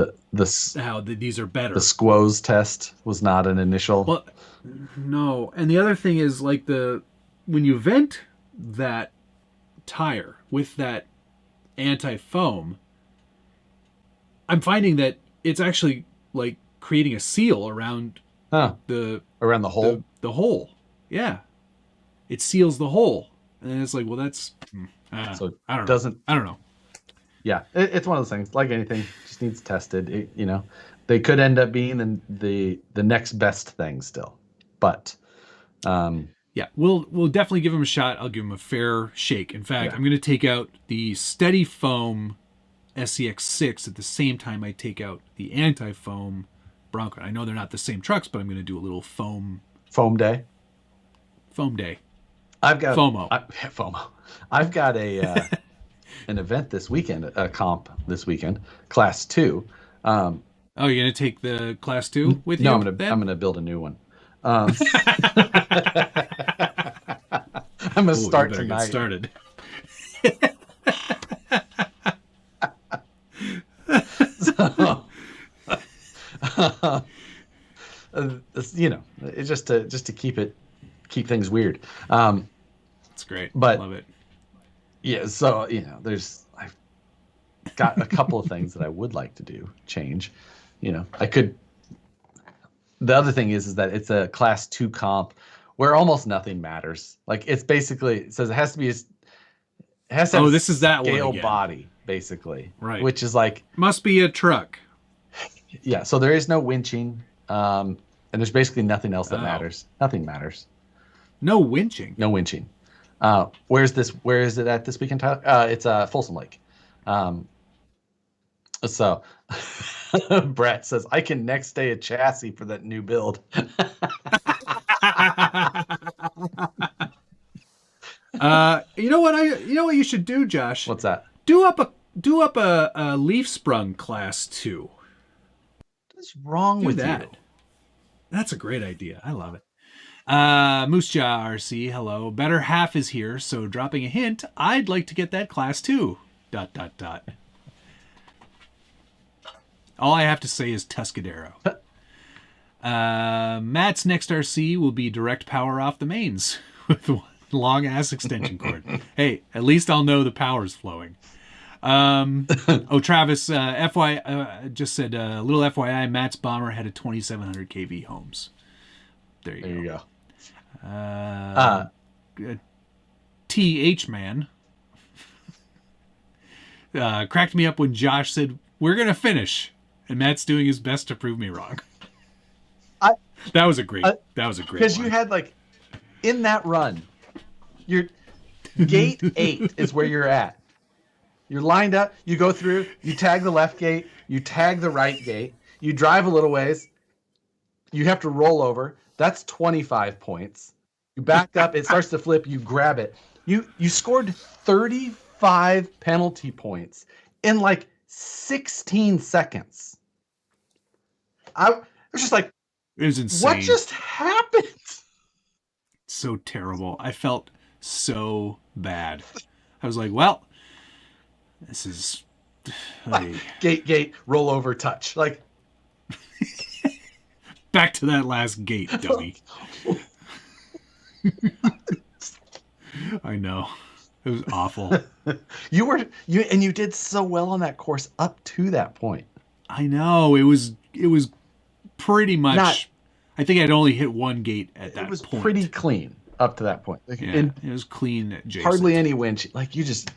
how these are better. The squoze test was not an initial. Well, no. And the other thing is like when you vent that tire with that anti-foam, I'm finding that it's actually like creating a seal around the hole. The hole. Yeah. It seals the hole. And it's like, well, that's so I don't know. I don't know. Yeah, it's one of those things. Like anything, just needs tested. They could end up being the next best thing still, but yeah, we'll definitely give them a shot. I'll give them a fair shake. In fact, I'm going to take out the Steady Foam SCX6 at the same time I take out the anti-foam Bronco. I know they're not the same trucks, but I'm going to do a little foam day. Foam day. I've got FOMO. FOMO. I've got an event this weekend, a comp this weekend, Class 2. You're gonna take the Class 2 with you? No, I'm gonna build a new one. I'm gonna start tonight. Get started. It's just to keep things weird. It's great. But love it. Yeah, so I've got a couple of things that I would like to change. I could. The other thing is that it's a Class 2 comp where almost nothing matters. Like it says it has to be this is that scale one again. body basically, right? Which is like must be a truck. Yeah, so there is no winching, and there's basically nothing else that matters. Nothing matters. No winching. No winching. Where is it at this weekend, Tyler? It's Folsom Lake. So Brett says, I can next day a chassis for that new build. You know what you should do, Josh? What's that? Do up a leaf sprung class 2. What's wrong Do with that. you? That's a great idea. I love it. Moose Jaw RC, hello. Better half is here, so dropping a hint, I'd like to get that class 2. ... All I have to say is Tuscadero. Matt's next RC will be direct power off the mains with one long ass extension cord. Hey, at least I'll know the power's flowing. Travis, just said a little FYI, Matt's bomber had a 2700 kV Holmes. There you go. TH man cracked me up when Josh said, we're going to finish. And Matt's doing his best to prove me wrong. That was a great because you had in that run, your gate 8 is where you're at. You're lined up, you go through, you tag the left gate, you tag the right gate, you drive a little ways, you have to roll over. That's 25 points. You back up, it starts to flip, you grab it. You scored 35 penalty points in 16 seconds. I was just like, it was insane. What just happened? So terrible. I felt so bad. I was like, well, this is gate, roll over, touch. Back to that last gate, dummy. I know. It was awful. You did so well on that course up to that point. I know. It was pretty much. I think I'd only hit one gate at that point. It was pretty clean up to that point. It was clean. Adjacent. Hardly any winch. You just.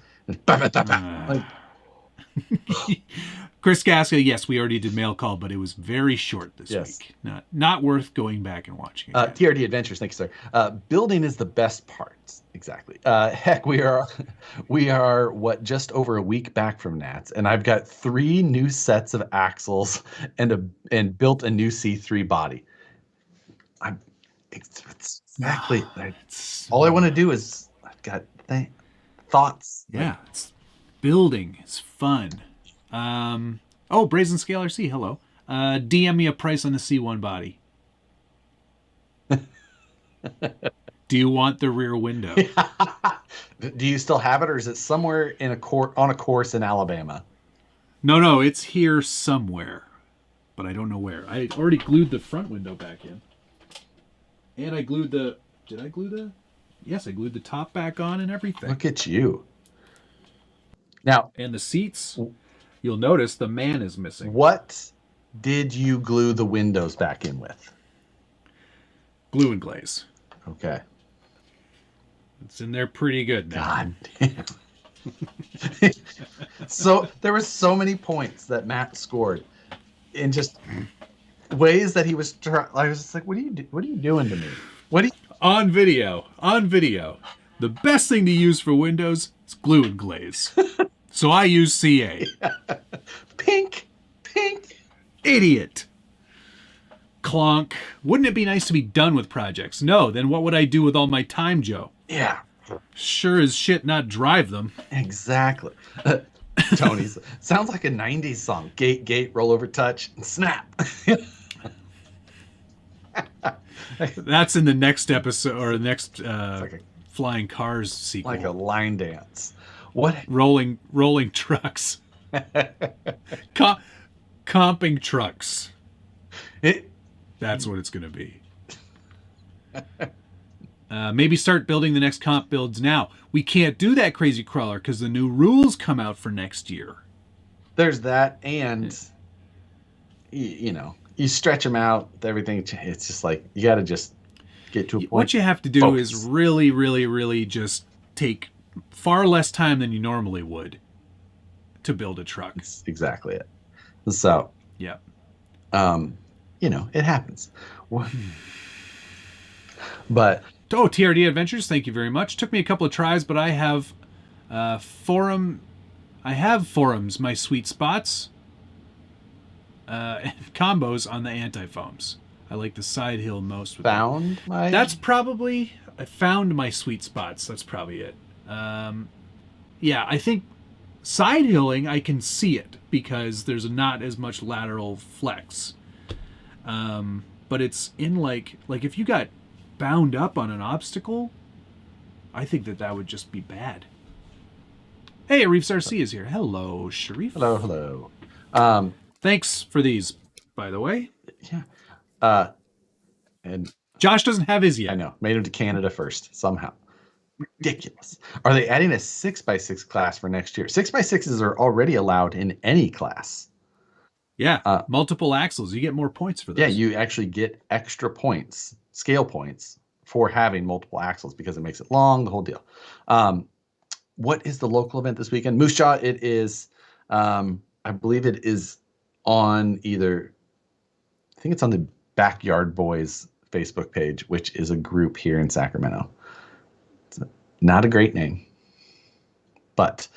Chris Gasca, yes, we already did mail call, but it was very short this week. Not worth going back and watching. TRD Adventures, thank you, sir. Building is the best part. Exactly. Heck, we are just over a week back from Nats, and I've got 3 new sets of axles and built a new C3 body. It's exactly. All I want to do is I've got thoughts. Yeah, it's building. It's fun. Brazen Scale RC, hello. DM me a price on the C1 body. Do you want the rear window? Do you still have it, or is it somewhere on a course in Alabama? No, it's here somewhere, but I don't know where. I already glued the front window back in, and I glued the. Did I glue the? Yes, I glued the top back on and everything. Look at you. Now, and the seats. You'll notice the man is missing. What did you glue the windows back in with? Glue and glaze. Okay. It's in there pretty good now. God damn. So there were so many points that Matt scored in just ways that he was trying. I was just like, what are you doing to me? On video. The best thing to use for windows is glue and glaze. So I use CA. Pink. Idiot. Clonk. Wouldn't it be nice to be done with projects? No, then what would I do with all my time, Joe? Yeah. Sure as shit not drive them. Exactly. Tony's sounds like a 90s song. Gate, roll over, touch, and snap. That's in the next episode, or the next Flying Cars sequel. Like a line dance. What? Rolling trucks. Comping trucks. That's what it's going to be. Maybe start building the next comp builds now. We can't do that, Crazy Crawler, because the new rules come out for next year. There's that, and you stretch them out. Everything. It's just you got to just get to a point. What you have to do is really, really, really just take far less time than you normally would to build a truck. That's exactly it. So, yeah. It happens. But TRD Adventures, thank you very much. Took me a couple of tries, but I have forums, my sweet spots. combos on the anti-foams. I like the side hill most. With Found my... I found my sweet spots. That's probably it. Yeah, I think side hilling, I can see it because there's not as much lateral flex. But it's in like if you got bound up on an obstacle, I think that would just be bad. Hey, Arif's RC is here. Hello, Sharif. Hello. Thanks for these, by the way. Yeah. And Josh doesn't have his yet. I know. Made him to Canada first, somehow. Ridiculous. Are they adding a 6x6 class for next year? 6x6s are already allowed in any class. Yeah. Multiple axles. You get more points for those. Yeah, you actually get extra points, scale points, for having multiple axles because it makes it long, the whole deal. What is the local event this weekend? Moose Jaw, it is, I believe it is on I think it's on the Backyard Boys Facebook page, which is a group here in Sacramento. It's not a great name. But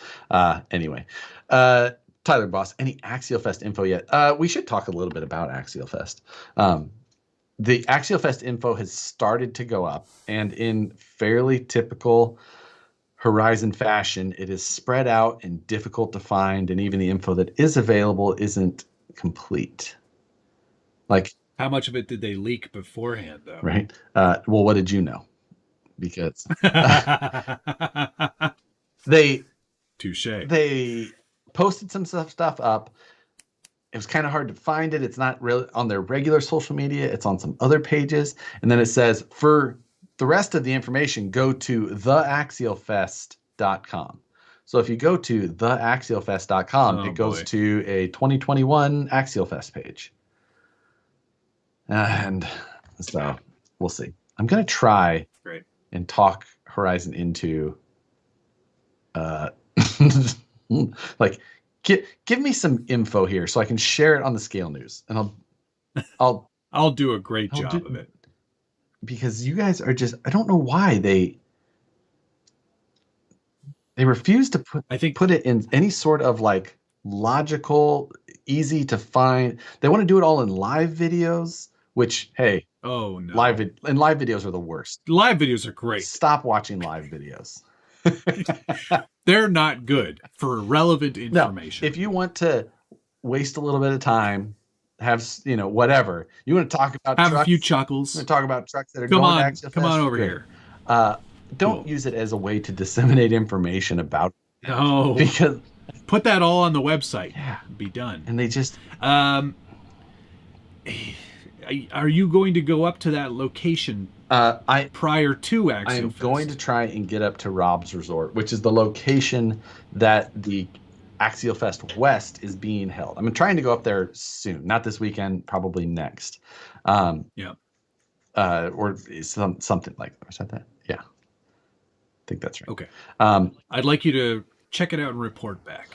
anyway, Tyler Boss, any Axialfest info yet? We should talk a little bit about Axialfest. The Axialfest info has started to go up, and in fairly typical Horizon fashion, it is spread out and difficult to find, and even the info that is available isn't complete. Like, how much of it did they leak beforehand, though? Right. Well, what did you know? Because they posted some stuff up. It was kind of hard to find it. It's not really on their regular social media. It's on some other pages. And then it says, for the rest of the information, go to theaxialfest.com. So if you go to theaxialfest.com, it goes to a 2021 Axialfest page. And so we'll see. I'm going to try and talk Horizon into like, give me some info here so I can share it on the Scale News, and I'll do a great job of it, because you guys are just, I don't know why they refuse to put it in any sort of like logical, easy to find. They want to do it all in live videos, which, hey, live videos are the worst. Live videos are great. Stop watching live videos. They're not good for relevant information. No, if you want to waste a little bit of time, have, whatever, you want to talk about have trucks, a few chuckles, you want to talk about trucks that are going to Axialfest, come on over here. Don't use it as a way to disseminate information about it. No, because put that all on the website. Yeah, be done. And they just are you going to go up to that location prior to Axialfest? I'm going to try and get up to Rob's Resort, which is the location that the Axialfest West is being held. I'm trying to go up there soon, not this weekend, probably next. Or something like that. Is that? Yeah, I think that's right. Okay. I'd like you to check it out and report back.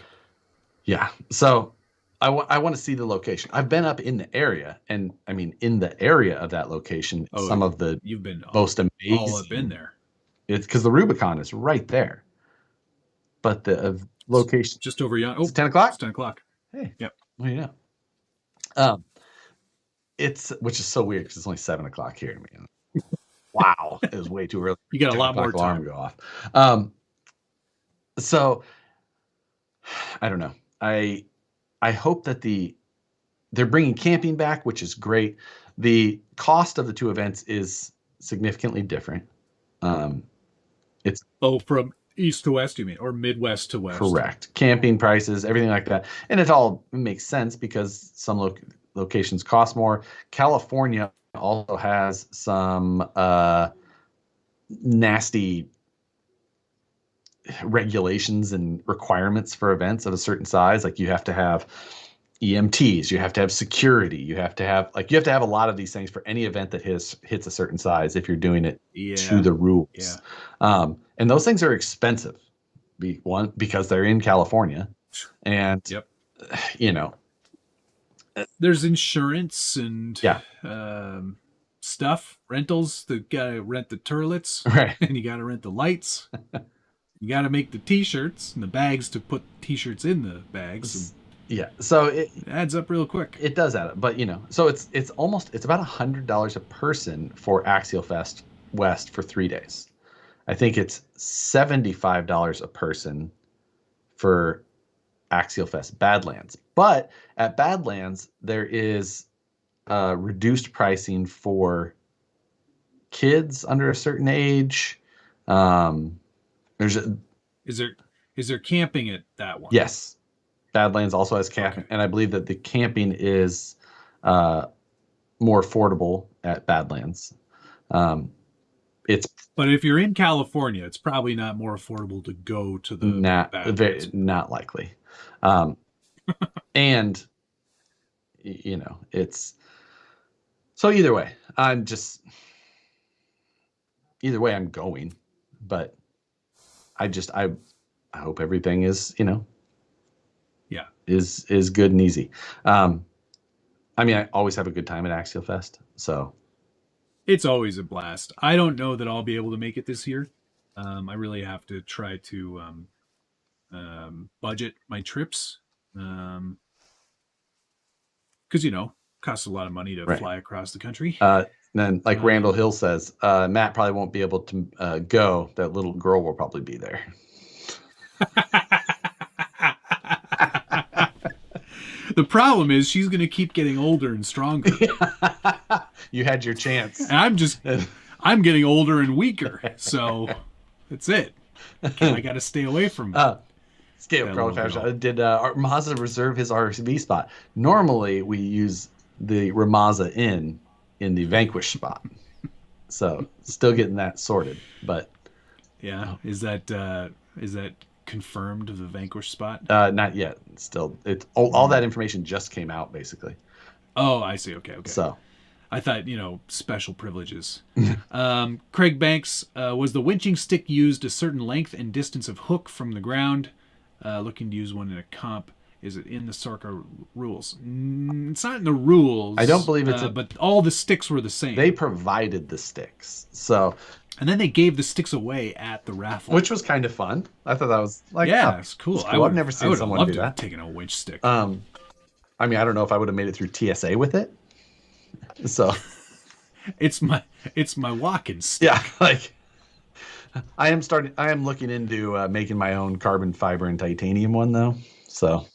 Yeah. So I want to see the location. I've been up in the area, and in the area of that location, some of the most amazing. All have been there. It's because the Rubicon is right there, but the location just over yonder. It's 10 o'clock. It's 10 o'clock. Hey. Yep. Well, yeah. Which is so weird because it's only 7 o'clock here. Wow, it was way too early. You got a lot more time to go off. So I don't know. I hope that they're bringing camping back, which is great. The cost of the two events is significantly different. It's from east to west, you mean, or Midwest to west? Correct. Camping prices, everything like that, and it all makes sense because some locations cost more. California also has some nasty regulations and requirements for events of a certain size. Like, you have to have EMTs, you have to have security, you have to have a lot of these things for any event that hits a certain size if you're doing it to the rules. Yeah. And those things are expensive. Because they're in California, and there's insurance and stuff, rentals. You gotta rent the toilets, right? And you gotta rent the lights. You gotta make the t-shirts and the bags to put t-shirts in the bags. Yeah. So It adds up real quick. it does add up, but so it's about $100 a person for Axialfest West for 3 days. I think it's $75 a person for Axialfest Badlands. But at Badlands, there is reduced pricing for kids under a certain age. There's Is there camping at that one? Yes, Badlands also has camping, and I believe that the camping is more affordable at Badlands. It's But if you're in California, it's probably not more affordable to go to the Badlands. not likely. And it's so either way, I'm going, but I hope everything is, Yeah. is good and easy. I always have a good time at Axialfest, so It's always a blast. I don't know that I'll be able to make it this year. I really have to try to budget my trips. Because, costs a lot of money to right. fly across the country. Then, like Randall Hill says, Matt probably won't be able to go. That little girl will probably be there. The problem is she's going to keep getting older and stronger. You had your chance. And I'm getting older and weaker. So that's it. I got to stay away from Scale Crowd. Did Mazda reserve his RV spot? Normally, we use the Ramaza in the Vanquish spot. So still getting that sorted, but yeah, is that confirmed of the Vanquish spot? Not yet. Still, it's all that information just came out basically. Oh, I see. Okay. So I thought, special privileges. Craig Banks, was the winching stick used a certain length and distance of hook from the ground? Looking to use one in a comp. Is it in the Sorka rules? It's not in the rules. I don't believe it's but all the sticks were the same. They provided the sticks. So and then they gave the sticks away at the raffle, which was kind of fun. I thought that was it's cool. I've never seen someone do that. Taking a winch stick. I don't know if I would have made it through TSA with it. So it's my walking stick. Yeah, I am looking into making my own carbon fiber and titanium one though. So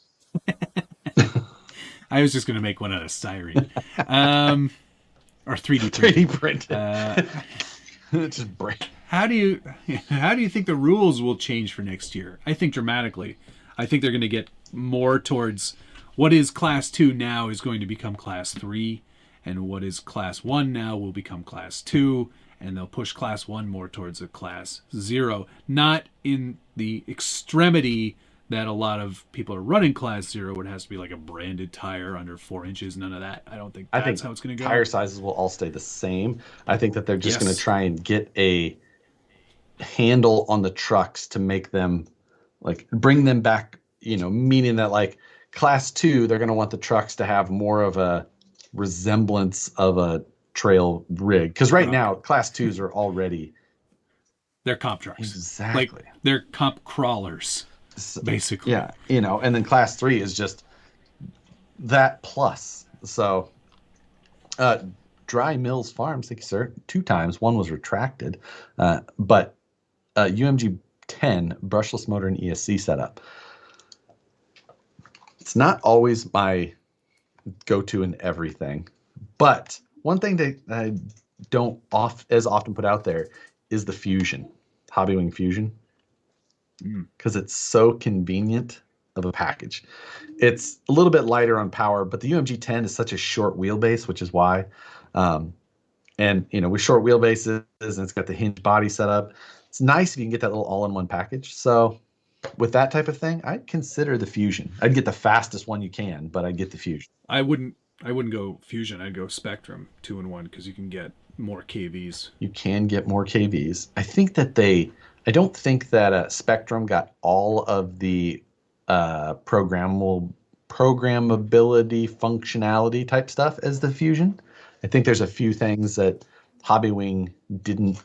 I was just going to make one out of styrene, or 3D printed. Just break. How do you think the rules will change for next year? I think dramatically. I think they're going to get more towards what is Class 2 now is going to become Class 3, and what is Class 1 now will become Class 2, and they'll push Class 1 more towards a Class 0. Not in the extremity that a lot of people are running Class 0. It has to be like a branded tire under 4 inches. None of that. I don't think that's how it's going to go. Tire sizes will all stay the same. I think that they're just going to try and get a handle on the trucks to make them, bring them back, meaning that Class 2, they're going to want the trucks to have more of a resemblance of a trail rig. Because right now, Class 2s are already... They're comp trucks. Exactly. They're comp crawlers. Basically. Yeah, and then Class 3 is just that plus. So Dry Mills Farms, thank you, sir, 2 times. One was retracted. But UMG 10 brushless motor and ESC setup. It's not always my go-to in everything, but one thing that I don't as often put out there is the Fusion, Hobbywing Fusion. Because it's so convenient of a package. It's a little bit lighter on power, but the UMG 10 is such a short wheelbase, which is why. And with short wheelbases, and it's got the hinge body setup, it's nice if you can get that little all-in-one package. So with that type of thing, I'd consider the Fusion. I'd get the fastest one you can, but I'd get the Fusion. I wouldn't go Fusion. I'd go Spectrum 2-in-1 because you can get more KVs. You can get more KVs. I don't think that Spectrum got all of the programmability, functionality type stuff as the Fusion. I think there's a few things that Hobbywing didn't.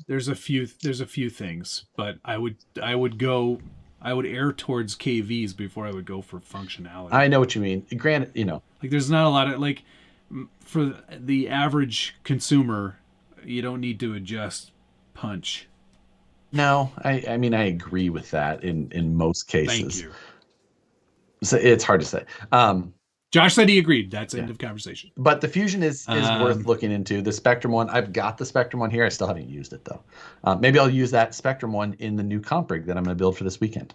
There's a few things, but I would go I would err towards KVs before I would go for functionality. I know what you mean. Granted, Like, there's not a lot of, like, for the average consumer, you don't need to adjust punch. no, I mean, I agree with that in most cases. Thank you. So it's hard to say. Josh said he agreed. That's end Yeah. of conversation. But the Fusion is worth looking into. The Spectrum one, I've got the Spectrum one here. I still haven't used it, though. Maybe I'll use that Spectrum one in the new comp rig that I'm going to build for this weekend.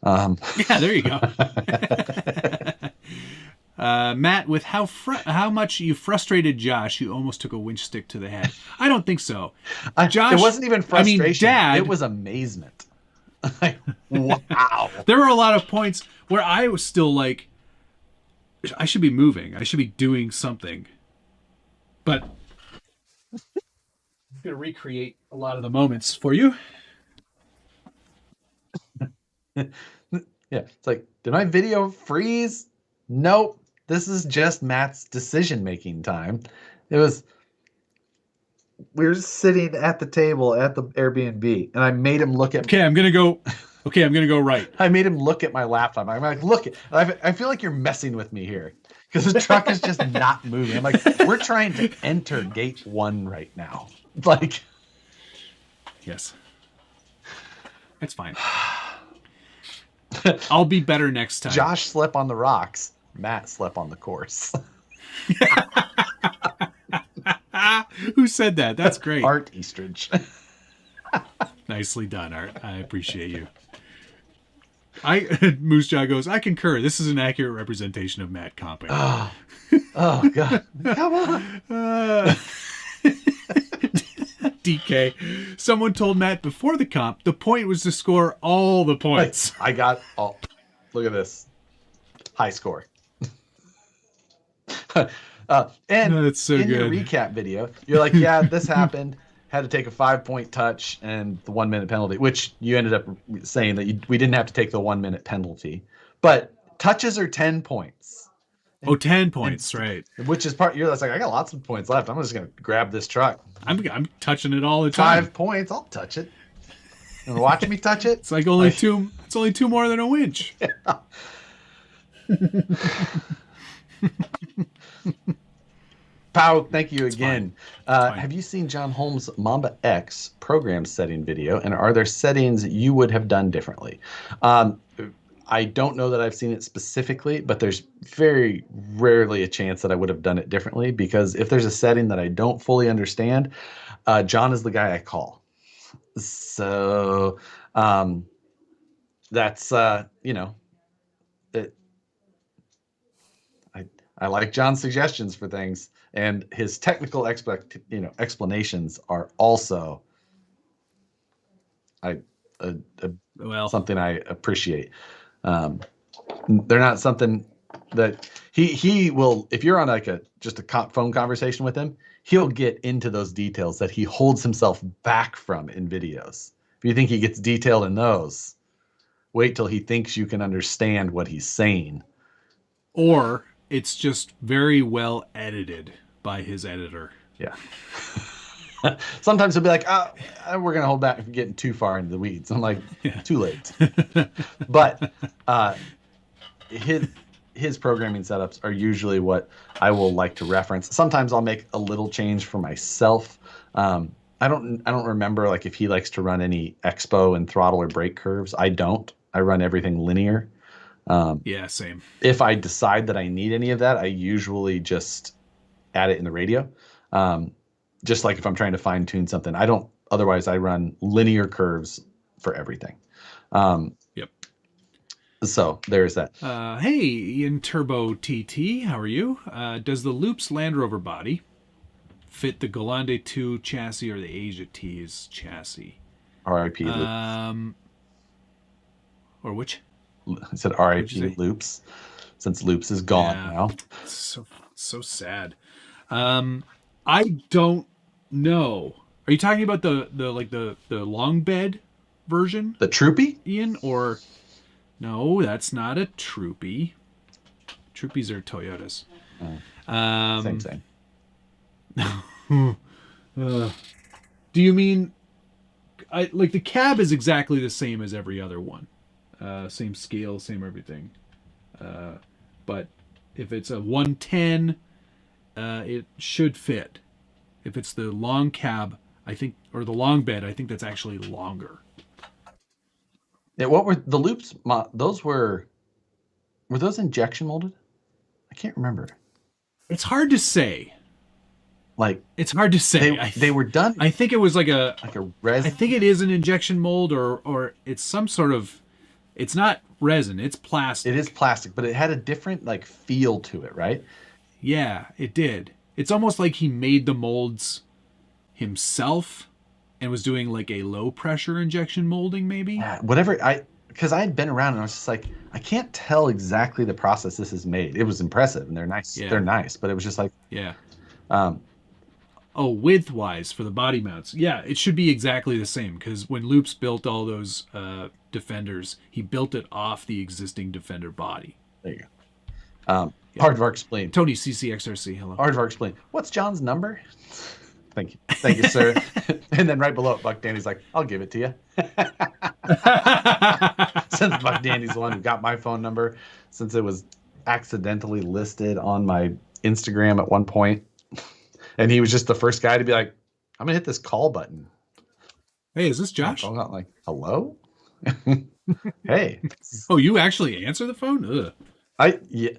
Yeah, there you go. Matt, with how much you frustrated Josh, you almost took a winch stick to the head. I don't think so. Josh, it wasn't even frustration. I mean, Dad, it was amazement. Like, wow. There were a lot of points where I was still like, I should be moving. I should be doing something. But I'm going to recreate a lot of the moments for you. Yeah, it's like, did my video freeze? Nope. This is just Matt's decision-making time. We were sitting at the table at the Airbnb, and I made him look at. Okay, I'm gonna go right. I made him look at my laptop. I'm like, look. I feel like you're messing with me here because the truck is just not moving. I'm like, we're trying to enter gate 1 right now. Like, yes, it's fine. I'll be better next time. Josh slept on the rocks. Matt slept on the course. Who said that? That's great. Art Eastridge. Nicely done, Art. I appreciate you. Moose Jaw goes, I concur. This is an accurate representation of Matt comping. Oh God. Come on. DK. Someone told Matt before the comp, the point was to score all the points. I got all. Look at this. High score. And that's so in good. Your recap video, you're like, yeah, this happened. Had to take a 5-point touch and the 1 minute penalty, which you ended up saying that we didn't have to take the 1 minute penalty. But touches are 10 points. Oh, 10 points, right. Which is part, you're like, I got lots of points left. I'm just going to grab this truck. I'm touching it all the time. 5 points, I'll touch it. And watch me touch it. It's like only two. It's only 2 more than a winch. Yeah. Pow, thank you again. Have you seen John Holmes' Mamba X program setting video? And are there settings you would have done differently? I don't know that I've seen it specifically, but there's very rarely a chance that I would have done it differently, because if there's a setting that I don't fully understand, John is the guy I call. So that's, I like John's suggestions for things, and his technical explanations are also something I appreciate. They're not something that he will, if you're on just a phone conversation with him, he'll get into those details that he holds himself back from in videos. If you think he gets detailed in those, wait till he thinks you can understand what he's saying. Or it's just very well edited by his editor. Yeah. Sometimes he'll be like, we're going to hold back from getting too far into the weeds. I'm like, too late. But his programming setups are usually what I will like to reference. Sometimes I'll make a little change for myself. I don't remember if he likes to run any expo and throttle or brake curves. I don't. I run everything linear. Yeah, same. If I decide that I need any of that, I usually just add it in the radio. Just like if I'm trying to fine tune something, otherwise I run linear curves for everything. Yep. So there's that. Hey, Ian Turbo TT, how are you? Does the Loops Land Rover body fit the Golande 2 chassis or the Asia T's chassis? RIP Loops. Or which? I said RIP Loops, since Loops is gone now. So sad. I don't know. Are you talking about the long bed version? The Troopy? Ian, or no, that's not a Troopy. Troopies are Toyotas. Same. Do you mean the cab is exactly the same as every other one? same scale, same everything. But if it's a 110, it should fit. If it's the long cab, I think, or the long bed, I think that's actually longer. Yeah, what were the loops? Those were those injection molded? I can't remember. It's hard to say. Like, it's hard to say. They were done. I think it was like a resin. I think it is an injection mold, or it's some sort of. It's not resin. It's plastic. It is plastic, but it had a different like feel to it, right? Yeah, it did. It's almost like he made the molds himself and was doing like a low pressure injection molding, maybe. Yeah, whatever. Because I had been around and I was just like, I can't tell exactly the process this is made. It was impressive and they're nice. Yeah. They're nice, but it was just like, yeah. Width wise for the body mounts, yeah, it should be exactly the same, because when Loops built all those Defenders, he built it off the existing Defender body. There you go. Hardvar explain. Tony CCXRC, hello. Hardvar explain. What's John's number? Thank you, sir. And then right below it, Buck Danny's like, I'll give it to you. Since Buck Danny's the one who got my phone number, since it was accidentally listed on my Instagram at one point. And he was just the first guy to be like, I'm gonna hit this call button. Hey, is this Josh? I'm not like, hello? Hey. Oh, you actually answer the phone? Ugh. Yeah,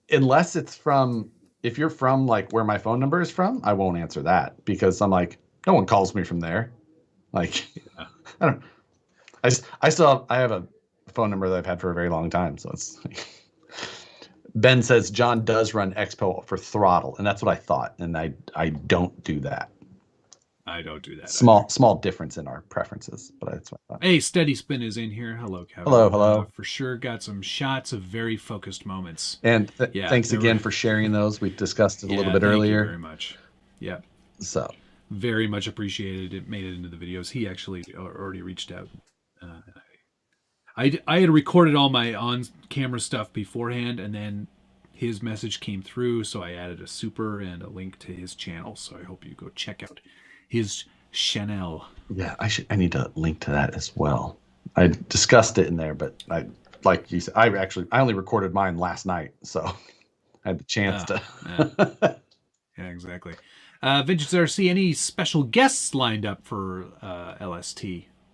unless it's from, if you're from like where my phone number is from, I won't answer that, because I'm like, no one calls me from there. Like, yeah. I have a phone number that I've had for a very long time. So it's like, Ben says John does run Expo for throttle, and that's what I thought. And I don't do that. I don't do that. Small difference in our preferences, but that's what I thought. Hey, Steady Spin is in here. Hello, Kevin. Hello. For sure, got some shots of very focused moments. And thanks again for sharing those. We discussed it a little bit earlier. Thank you very much. Yeah. So very much appreciated. It made it into the videos. He actually already reached out. I had recorded all my on-camera stuff beforehand, and then his message came through, so I added a super and a link to his channel. So I hope you go check out his channel. Yeah, I need to link to that as well. I discussed it in there, but like you said, I only recorded mine last night, so I had the chance to. Yeah, exactly. Vintage RC, any special guests lined up for LST?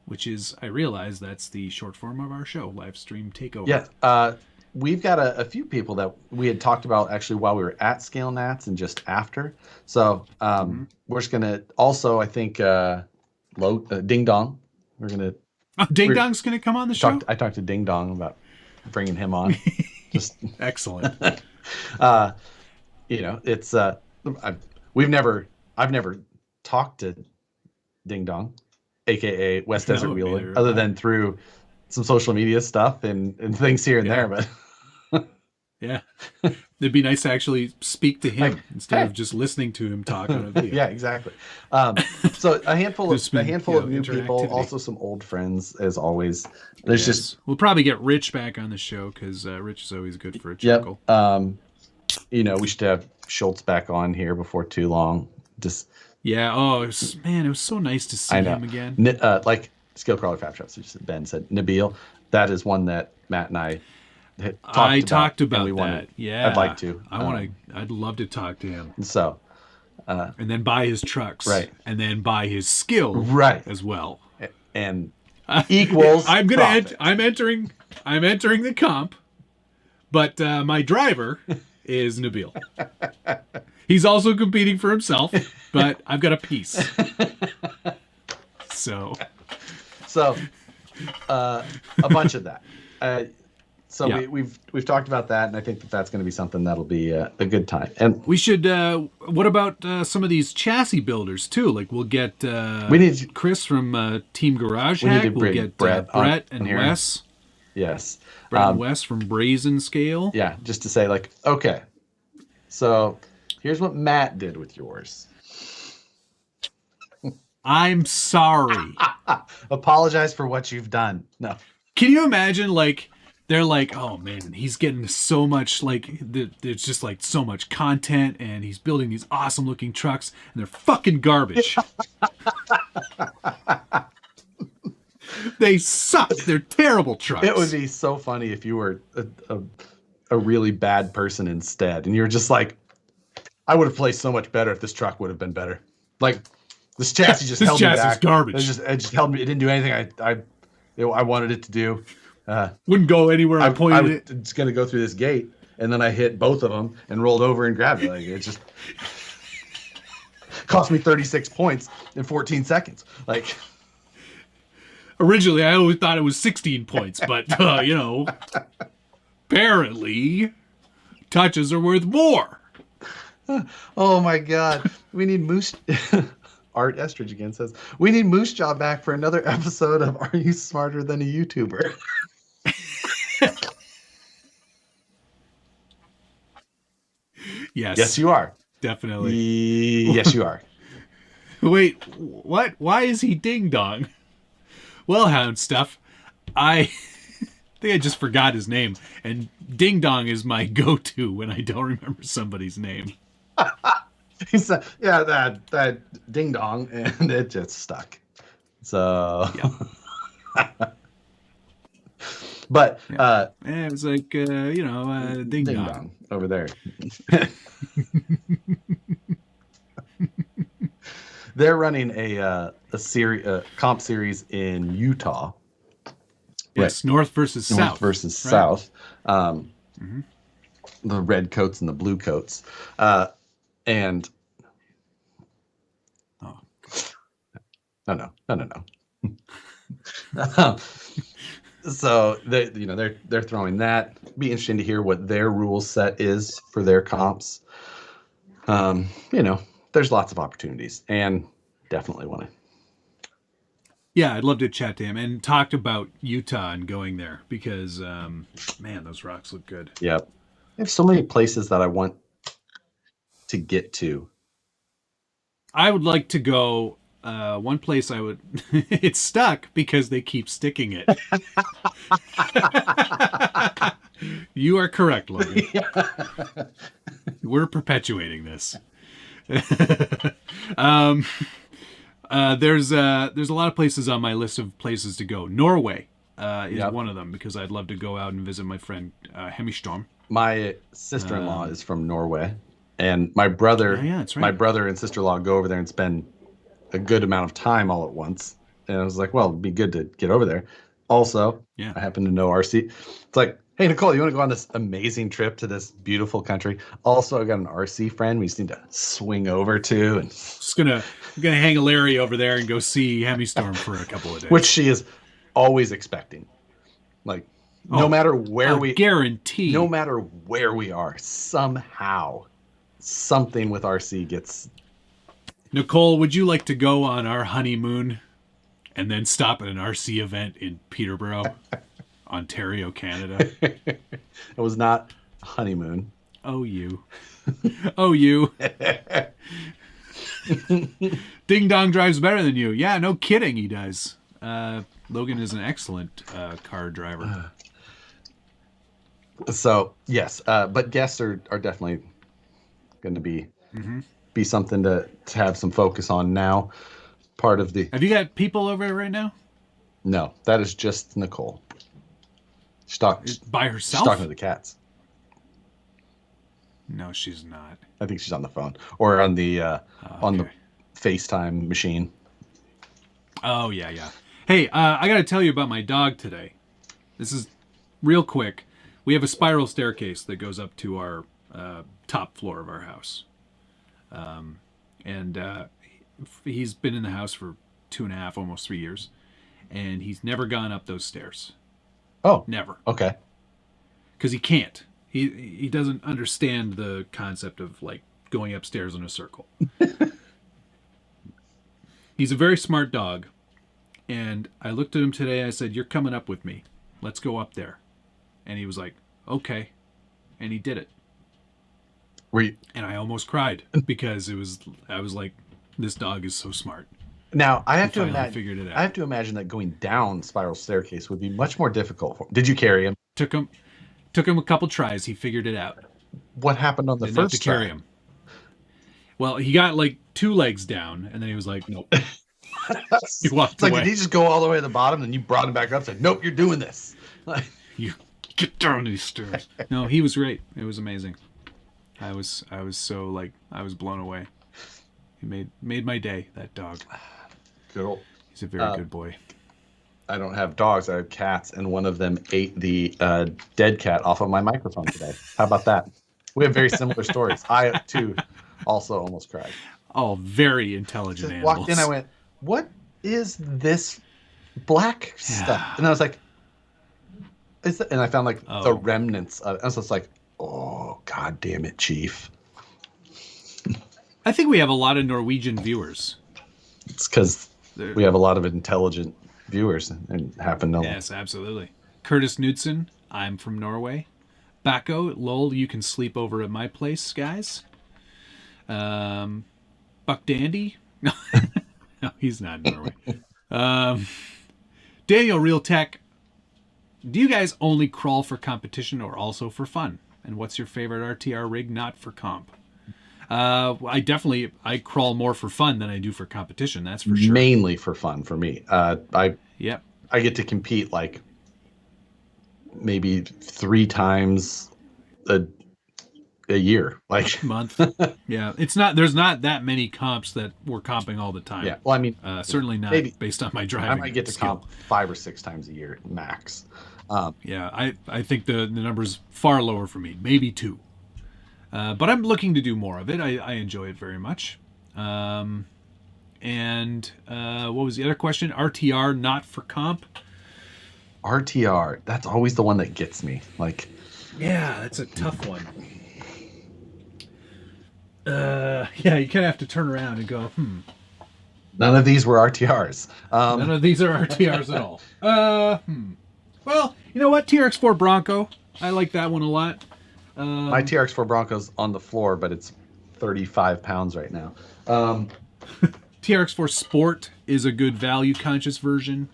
Which is, I realize that's the short form of our show, live stream takeover. Yeah, we've got a few people that we had talked about actually while we were at Scale Nats and just after. So we're just gonna also, I think, Ding Dong. We're gonna. Ding Dong's gonna come on the show. I talked to Ding Dong about bringing him on. Just excellent. It's I've never talked to Ding Dong, aka West Desert Wheeler, other than through some social media stuff and things here and there. But yeah, it'd be nice to actually speak to him instead of just listening to him talk on a video. Yeah, exactly. So a handful of new people, also some old friends, as always. There's we'll probably get Rich back on the show, because Rich is always good for a chuckle. Yep. We should have Schultz back on here before too long. Just. Yeah. Oh, it was so nice to see him again. Like Skill Crawler Fab Shops, Ben said, Nabil, that is one that Matt and I talked about that. Yeah, I'd like to. I'd love to talk to him. So, and then buy his trucks, right? And then buy his skill, right, as well. And equals. I'm entering the comp, but my driver is Nabil. He's also competing for himself, but I've got a piece. So a bunch of that. We've talked about that, and I think that's going to be something that'll be a good time. And we should. What about some of these chassis builders too? Like we'll get we need Chris from Team Garage Hack. We'll get Brett and Wes. Yes, Brett and Wes from Brazen Scale. Yeah, just to say, like, okay, so here's what Matt did with yours. I'm sorry. Apologize for what you've done. No. Can you imagine, like, they're like, oh man, he's getting so much, like, there's just like so much content, and he's building these awesome looking trucks, and they're fucking garbage. They suck. They're terrible trucks. It would be so funny if you were a really bad person instead, and you're just like, I would have placed so much better if this truck would have been better. Like, this chassis just held me back. This chassis is garbage. It just held me. It didn't do anything I wanted it to do. Wouldn't go anywhere I pointed it. It's going to go through this gate, and then I hit both of them and rolled over and grabbed it. Like, it just cost me 36 points in 14 seconds. Like, originally, I always thought it was 16 points, but apparently, touches are worth more. Oh my God, we need Moose. Art Estridge again says, we need Moose Jaw back for another episode of Are You Smarter Than a YouTuber? Yes. Yes, you are. Definitely. Yes, you are. Wait, what? Why is he ding dong? Well, Hound Stuff, I think I just forgot his name, and ding dong is my go-to when I don't remember somebody's name. He said, yeah, that ding dong, and it just stuck. So, yeah. But it was like ding dong over there. They're running a comp series in Utah. Yes, right. North versus South. Right. South. The red coats and the blue coats. And no. So they're throwing that. Be interesting to hear what their rule set is for their comps. There's lots of opportunities, and definitely want to. Yeah, I'd love to chat to him and talked about Utah and going there because, man, those rocks look good. Yep. I have so many places that I want to get to. I would like to go. One place I would. It's stuck because they keep sticking it. You are correct, Logan. We're perpetuating this. There's a lot of places on my list of places to go. Norway is one of them because I'd love to go out and visit my friend Hemmistorm. My sister-in-law is from Norway, and my brother, that's right. My brother and sister-in-law go over there and spend a good amount of time all at once. And I was like, well, it'd be good to get over there. Also, I happen to know RC. It's like, hey, Nicole, you want to go on this amazing trip to this beautiful country? Also, I got an RC friend we just need to swing over to. And I'm gonna hang a Larry over there and go see Hemmistorm for a couple of days. Which she is always expecting. Like, no matter where guarantee. No matter where we are, somehow something with RC gets. Nicole, would you like to go on our honeymoon and then stop at an RC event in Peterborough, Ontario, Canada? It was not a honeymoon. Oh, you. Oh, you. Ding Dong drives better than you. Yeah, no kidding, he does. Logan is an excellent car driver. So, yes, but guests are definitely going to be something to have some focus on now. Part of the. Have you got people over there right now? No, that is just Nicole. By herself? She's talking to the cats. No, she's not. I think she's on the phone or on the the FaceTime machine. Oh yeah. Hey, I got to tell you about my dog today. This is real quick. We have a spiral staircase that goes up to our top floor of our house. And he's been in the house for 2.5, almost 3 years, and he's never gone up those stairs. Oh, never. Okay. Because he can't. He doesn't understand the concept of like going upstairs in a circle. He's a very smart dog, and I looked at him today. I said, "You're coming up with me. Let's go up there." And he was like, "Okay," and he did it. And I almost cried because I was like, this dog is so smart. Now I have to imagine that going down spiral staircase would be much more difficult. Did you carry him? Took him a couple tries. He figured it out. What happened on the first try? Carry him. Well, he got like 2 legs down, and then he was like, nope. He walked It's like, away. did he just go all the way to the bottom and you brought him back up and said, nope, you're doing this? Like, You get down these stairs. No, he was great. It was amazing. I was so like I was blown away. He made my day. That dog. good old. He's a very good boy. I don't have dogs. I have cats, and one of them ate the dead cat off of my microphone today. How about that? We have very similar stories. I, too, also almost cried. All very intelligent animals. Walked in, I went, what is this black stuff? And I was like, and I found like the remnants of it. I was just like, oh, God damn it, Chief. I think we have a lot of Norwegian viewers. It's because we have a lot of intelligent viewers and happen to. Yes, absolutely. Curtis Knudsen, I'm from Norway. Bacco, lol, you can sleep over at my place, guys. Buck Dandy. No, he's not in Norway. Daniel Real Tech, do you guys only crawl for competition or also for fun? And what's your favorite RTR rig not for comp? I crawl more for fun than I do for competition. That's for sure. Mainly for fun for me. I get to compete like maybe 3 times a year, like month. Yeah, there's not that many comps that we're comping all the time. Yeah, well, I mean, certainly not based on my driving. I might get to skill. comp 5 or 6 times a year max. Yeah, I think the number's far lower for me, maybe 2. But I'm looking to do more of it. I enjoy it very much. And what was the other question? RTR, not for comp? RTR, that's always the one that gets me. Like, yeah, that's a tough one. Yeah, you kind of have to turn around and go, None of these were RTRs. None of these are RTRs at all. Well, you know what? TRX4 Bronco. I like that one a lot. My TRX4 Bronco's on the floor, but it's 35 pounds right now. TRX4 Sport is a good value-conscious version.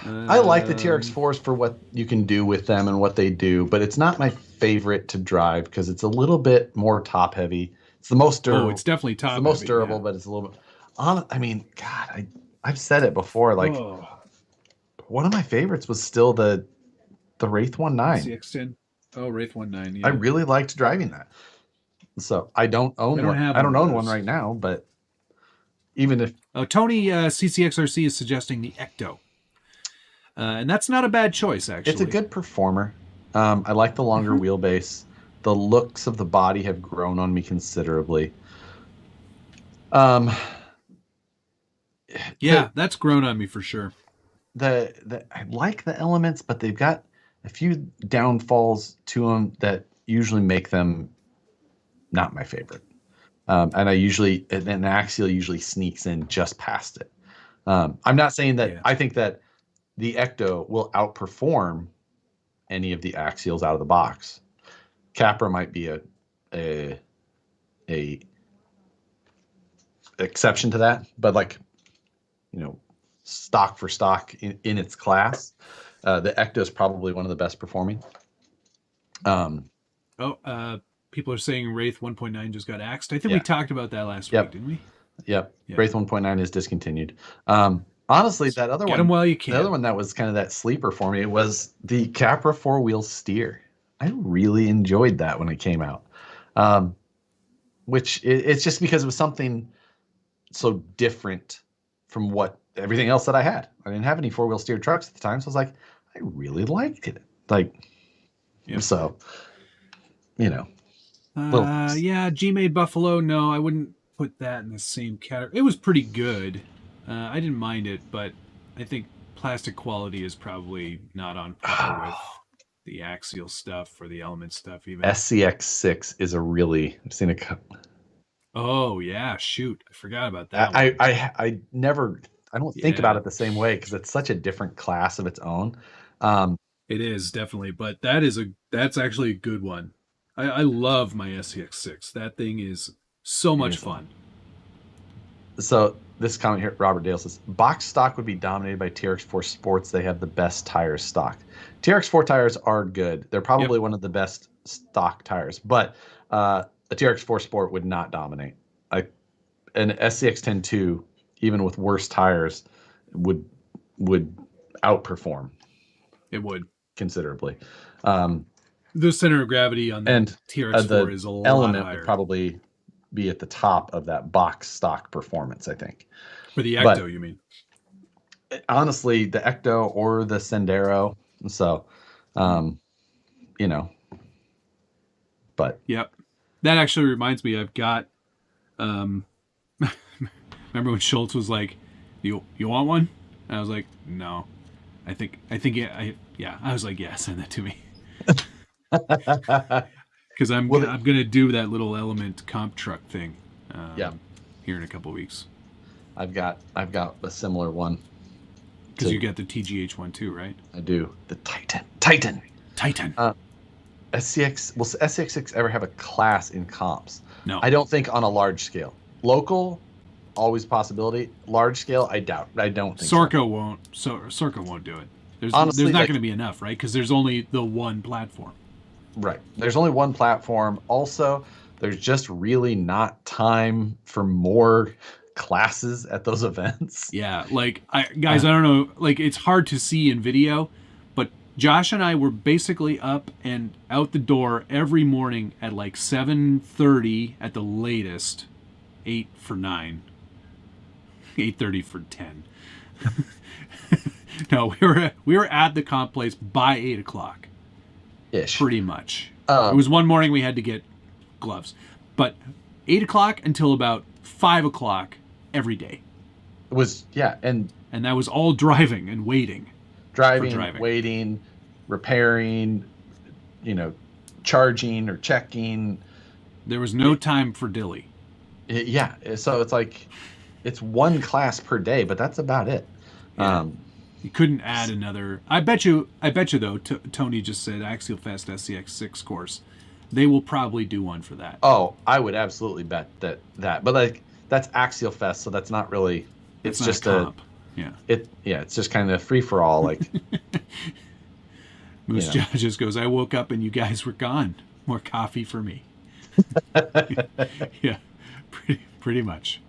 I like the TRX4s for what you can do with them and what they do, but it's not my favorite to drive because it's a little bit more top-heavy. It's the most durable. Oh, it's definitely top-heavy. It's the most durable, but it's a little bit... I mean, God, I've said it before. Like, one of my favorites was still the Wraith 19. CX10. Oh, Wraith 19. Yeah. I really liked driving that. So I don't own one. I don't own one right now, but even if... Tony CCXRC is suggesting the Ecto. And that's not a bad choice, actually. It's a good performer. I like the longer wheelbase. The looks of the body have grown on me considerably. That's grown on me for sure. I like the elements, but they've got a few downfalls to them that usually make them not my favorite. And an Axial usually sneaks in just past it. I'm not saying that I think that the Ecto will outperform any of the Axials out of the box. Capra might be a exception to that, but like, stock for stock in its class, the Ecto is probably one of the best performing. People are saying Wraith 1.9 just got axed. I think we talked about that last week, didn't we? Yep. Wraith 1.9 is discontinued. Honestly, that other one, while you can. The other one that was kind of that sleeper for me was the Capra 4-wheel steer. I really enjoyed that when it came out. Which it's just because it was something so different from what everything else that I had. I didn't have any 4-wheel steer trucks at the time, so I was like, I really liked it. So, G-Made Buffalo. No, I wouldn't put that in the same category. It was pretty good. I didn't mind it, but I think plastic quality is probably not on par with the Axial stuff or the Element stuff even. SCX6 is I've seen a couple. Oh yeah, shoot. I forgot about that. I don't think about it the same way because it's such a different class of its own. It is definitely, but that's actually a good one. I love my SCX6. That thing is so much fun. So this comment here, Robert Dale says, box stock would be dominated by TRX4 Sports. They have the best tires stock. TRX4 tires are good. They're probably one of the best stock tires, but a TRX4 Sport would not dominate. An SCX-10-2, even with worse tires, would outperform. It would considerably. The center of gravity on the TRX4 is a lot element higher. would probably be at the top of that box stock performance, I think. For the Ecto, you mean? Honestly, the Ecto or the Sendero. So, you know, but yep. That actually reminds me, I've got, remember when Schultz was like, you want one? And I was like, no. I think yeah. I was like, yeah, send that to me. Because I'm gonna do that little Element comp truck thing. Here in a couple weeks. I've got a similar one. Because you got the TGH one too, right? I do. The Titan. SCX. Will SCX6 ever have a class in comps? No. I don't think on a large scale. Local, always a possibility. Large scale, I doubt. I don't think Sorco won't. Sorco won't do it. There's not going to be enough, right? Because there's only the one platform. Right. There's only one platform. Also, there's just really not time for more classes at those events. Yeah, like guys, I don't know, like it's hard to see in video, but Josh and I were basically up and out the door every morning at like 7:30 at the latest, 8 for 9, 8:30 for 10. No, we were at the comp place by 8 o'clock. Ish. Pretty much. It was one morning we had to get gloves, but 8 o'clock until about 5 o'clock every day. It was, yeah, and that was all driving and waiting. Driving, waiting, repairing, charging or checking. There was no time for dilly. Yeah, so it's like it's one class per day, but that's about it. Yeah. You couldn't add another. I bet you though. Tony just said Axialfest SCX6 course. They will probably do one for that. Oh, I would absolutely bet that. But like that's Axialfest, so that's not really. It's just a. Yeah. It's just kind of free for all. Like. Moose just goes. I woke up and you guys were gone. More coffee for me. Yeah, pretty much.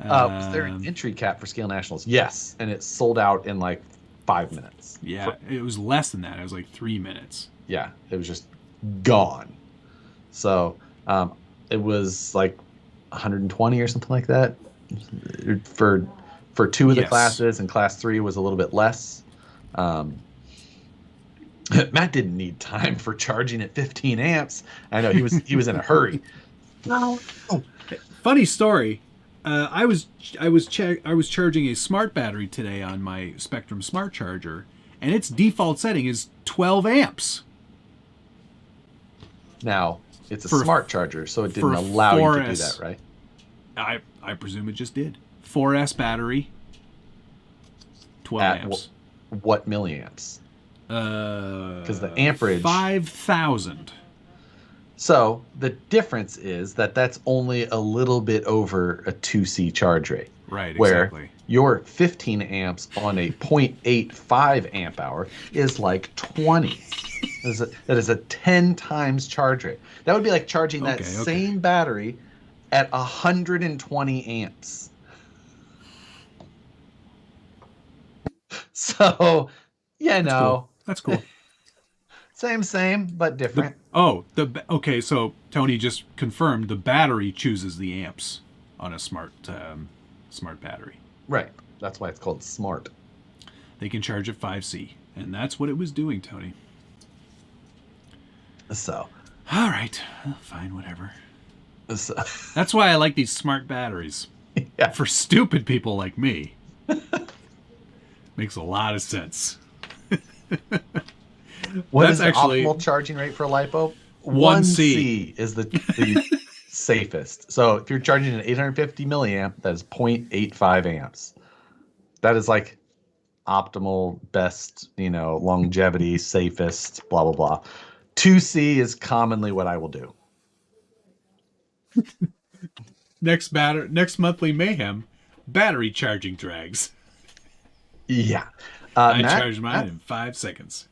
Was there an entry cap for Scale Nationals? Yes, and it sold out in like 5 minutes. Yeah, it was less than that. It was like 3 minutes. Yeah, it was just gone. So it was like 120 or something like that for two of the classes, and class 3 was a little bit less. Matt didn't need time for charging at 15 amps. I know he was in a hurry. No. Funny story. I was charging a smart battery today on my Spectrum Smart Charger, and its default setting is 12 amps. Now, it's a smart charger, so it didn't allow you to do that, right? I presume it just did. 4S battery, 12 amps. What milliamps? Because the amperage... 5,000. So the difference is that that's only a little bit over a 2C charge rate. Right, where exactly. Your 15 amps on a 0.85 amp hour is like 20. That is a 10 times charge rate. That would be like charging that same battery at 120 amps. So, That's cool. Same, but different. So Tony just confirmed the battery chooses the amps on a smart battery. Right. That's why it's called smart. They can charge at 5C, and that's what it was doing, Tony. So. All right. Fine, whatever. So. That's why I like these smart batteries. Yeah. For stupid people like me. Makes a lot of sense. What is the optimal charging rate for a LiPo? 1C is the safest. So if you're charging an 850 milliamp, that is 0.85 amps. That is like optimal, best, longevity, safest, blah, blah, blah. 2C is commonly what I will do. Next monthly mayhem, battery charging drags. Yeah. I charged mine in 5 seconds.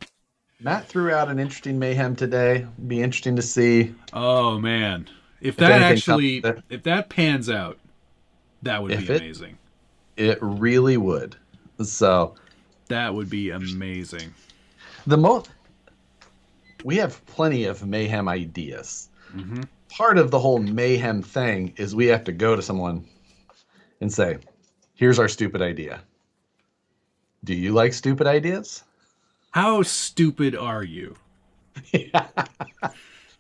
Matt threw out an interesting mayhem today. Be interesting to see. Oh man, if that pans out, that would be amazing. It really would. So That would be amazing. the most we have plenty of mayhem ideas. Mm-hmm. Part of the whole mayhem thing is we have to go to someone and say, here's our stupid idea. Do you like stupid ideas? How stupid are you?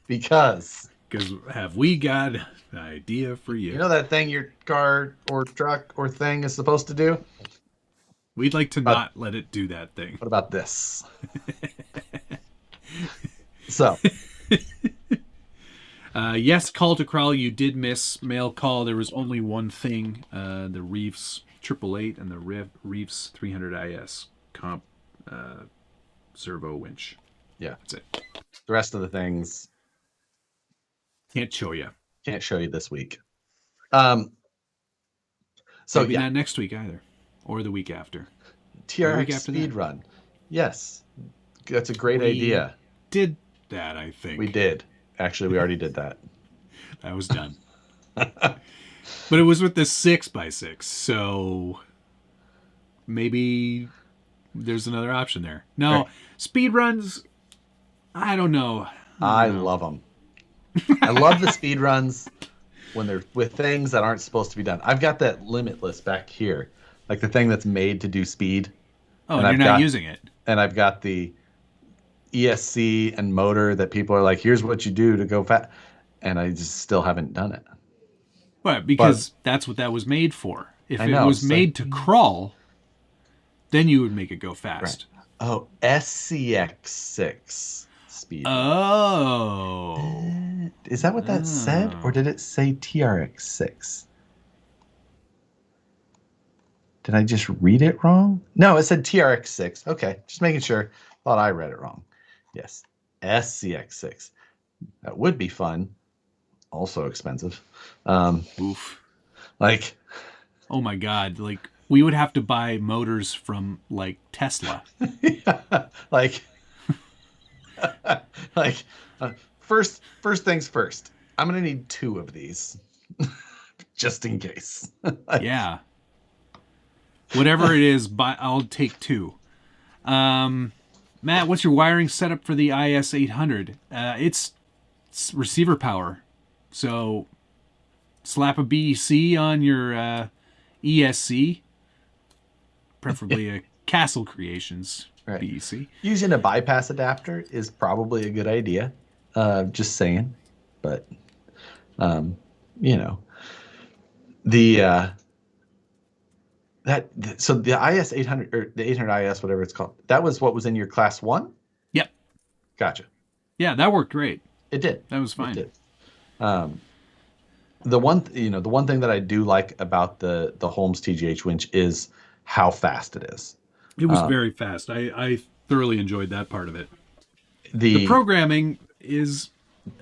Because Because have we got an idea for you? you know that thing your car or truck or thing is supposed to do? We'd like to not let it do that thing. What about this? So, yes, call to crawl. You did miss mail call. There was only one thing: the Reefs 888 and the Reefs 300 IS comp servo winch. yeah, That's it. the rest of the things Can't show you. can't show you this week. So Maybe yeah, not next week either, or the week after. TRX after speed that. run. Yes, that's a great We idea. Did that? I think We did. Actually, we already did that. that was done. But it was with the 6x6, so maybe there's another option there. No, Right. speed runs. I don't know. I love them. I love the speed runs when they're with things that aren't supposed to be done. I've got that Limitless back here, like the thing that's made to do speed. Oh, And and you're I've not got- using it. And I've got the ESC and motor that people are like, here's what you do to go fast. And I just still haven't done it. Well, because that's what that was made for. If I it know, was it's made to crawl, then you would make it go fast. Oh, SCX6 speed. Oh. Is that what that said? Or did it say TRX6? Did I just read it wrong? No, it said TRX6. Okay, just making sure. Thought I read it wrong. Yes, SCX6. That would be fun. Also expensive. Oof. Like, Oh my God. Like, we would have to buy motors from, like, Tesla. like, like, first things first. I'm gonna need 2 of these, just in case. Yeah. Whatever it is, I'll take 2. Matt, what's your wiring setup for the IS800? It's receiver power. So slap a BEC on your ESC, preferably a Castle Creations Right. BEC. Using a bypass adapter is probably a good idea. Just saying, but you know, the so the IS800 or the 800 IS, whatever it's called, that was what was in your class 1. Yep. Gotcha. Yeah, that worked great. It did. That was fine. It did. The one thing that I do like about the Holmes TGH winch is how fast it is. It was very fast. I thoroughly enjoyed that part of it. The The programming is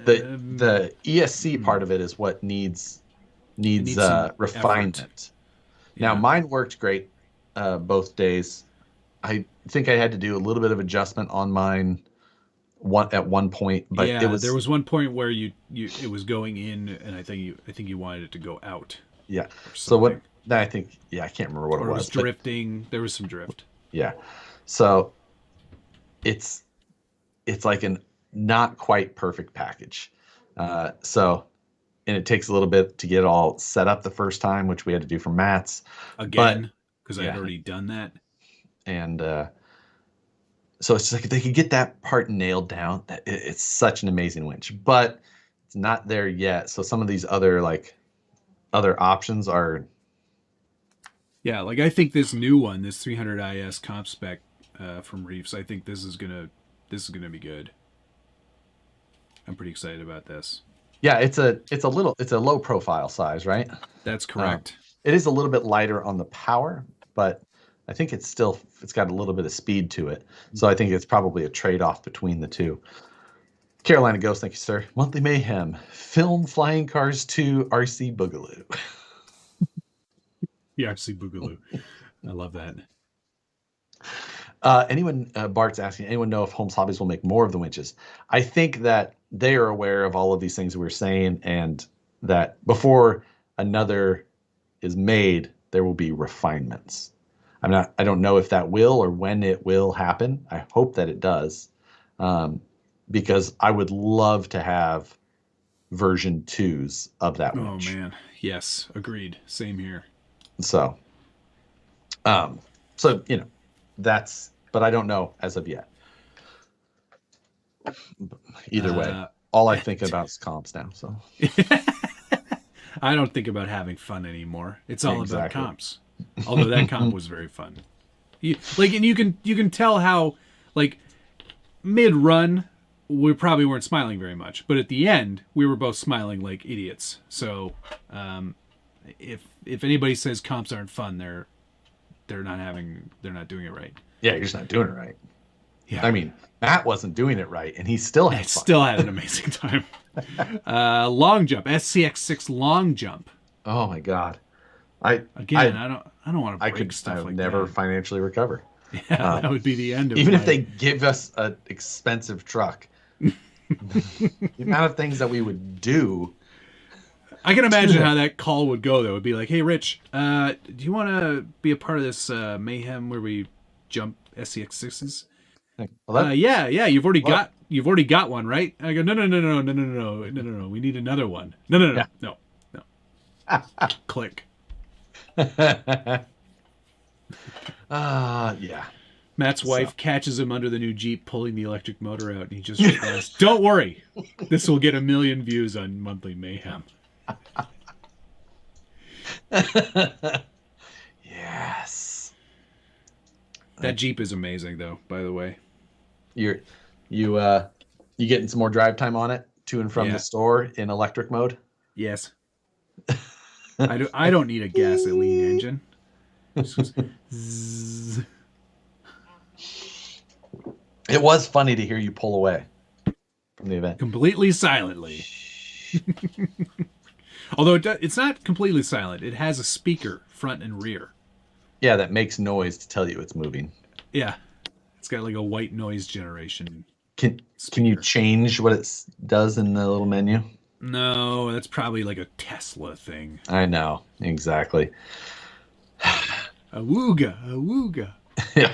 the ESC part of it is what needs needs some refinement. effort. Now Yeah. mine worked great both days. I think I had to do a little bit of adjustment on mine at one point, but yeah, it was there was one point where it was going in, and I think you wanted it to go out. yeah. Or So what? something. I think I can't remember what Or it it was. was but drifting. There was some drift. yeah. So it's like an not quite perfect package. And it takes a little bit to get all set up the first time, which we had to do for Matt's. Again, because I yeah. had already done that. And so it's just like if they could get that part nailed down, it's such an amazing winch. But it's not there yet. So some of these other options are Yeah, like I think this new one, this 300 IS comp spec from Reefs, I think this is gonna be good. I'm pretty excited about this. yeah, it's a low profile size, right? That's correct. It is a little bit lighter on the power, but I think it's got a little bit of speed to it. So I think it's probably a trade-off between the two. Carolina Ghost, thank you, sir. Monthly Mayhem, Film Flying Cars 2 RC Boogaloo. Yeah, RC Boogaloo. I love that. Bart's asking, anyone know if Holmes Hobbies will make more of the winches? I think that they are aware of all of these things we're saying, and that before another is made, there will be refinements. I don't know if that will or when it will happen. I hope that it does, because I would love to have version 2s of that winch. Oh man, yes, agreed. Same here. So, that's, but I don't know as of yet. Either way, all I think about is comps now. So I don't think about having fun anymore. It's all about Exactly. comps. Although that comp was very fun. And you can tell how, like, mid run we probably weren't smiling very much, but at the end we were both smiling like idiots. So if anybody says comps aren't fun, they're not doing it right. yeah, you're just not doing it right. Yeah, I mean, Matt wasn't doing it right, and he still had fun. still had an amazing time. Long jump, SCX6 long jump. Oh my god! I don't want to break stuff like never that. financially recover. Yeah, that would be the end of Even my... if they give us an expensive truck, the amount of things that we would do. I can imagine how that call would go, though. It would be like, hey, Rich, do you want to be a part of this mayhem where we jump SCX6s? Well, Yeah, you've already got one, right? I go, no. We need another one. No. Click. Yeah. Matt's wife catches him under the new Jeep pulling the electric motor out, and he just replies, don't worry, this will get 1 million views on Monthly Mayhem. Yes. That Jeep is amazing, though, by the way. You getting some more drive time on it to and from the store in electric mode? Yes. I don't need a gasoline engine. Zzz. It was funny to hear you pull away from the event. Completely silently. Although it's not completely silent. It has a speaker, front and rear. Yeah, that makes noise to tell you it's moving. Yeah. It's got like a white noise generation. Can you change what it does in the little menu? No, that's probably like a Tesla thing. I know, exactly. Awooga. Yeah.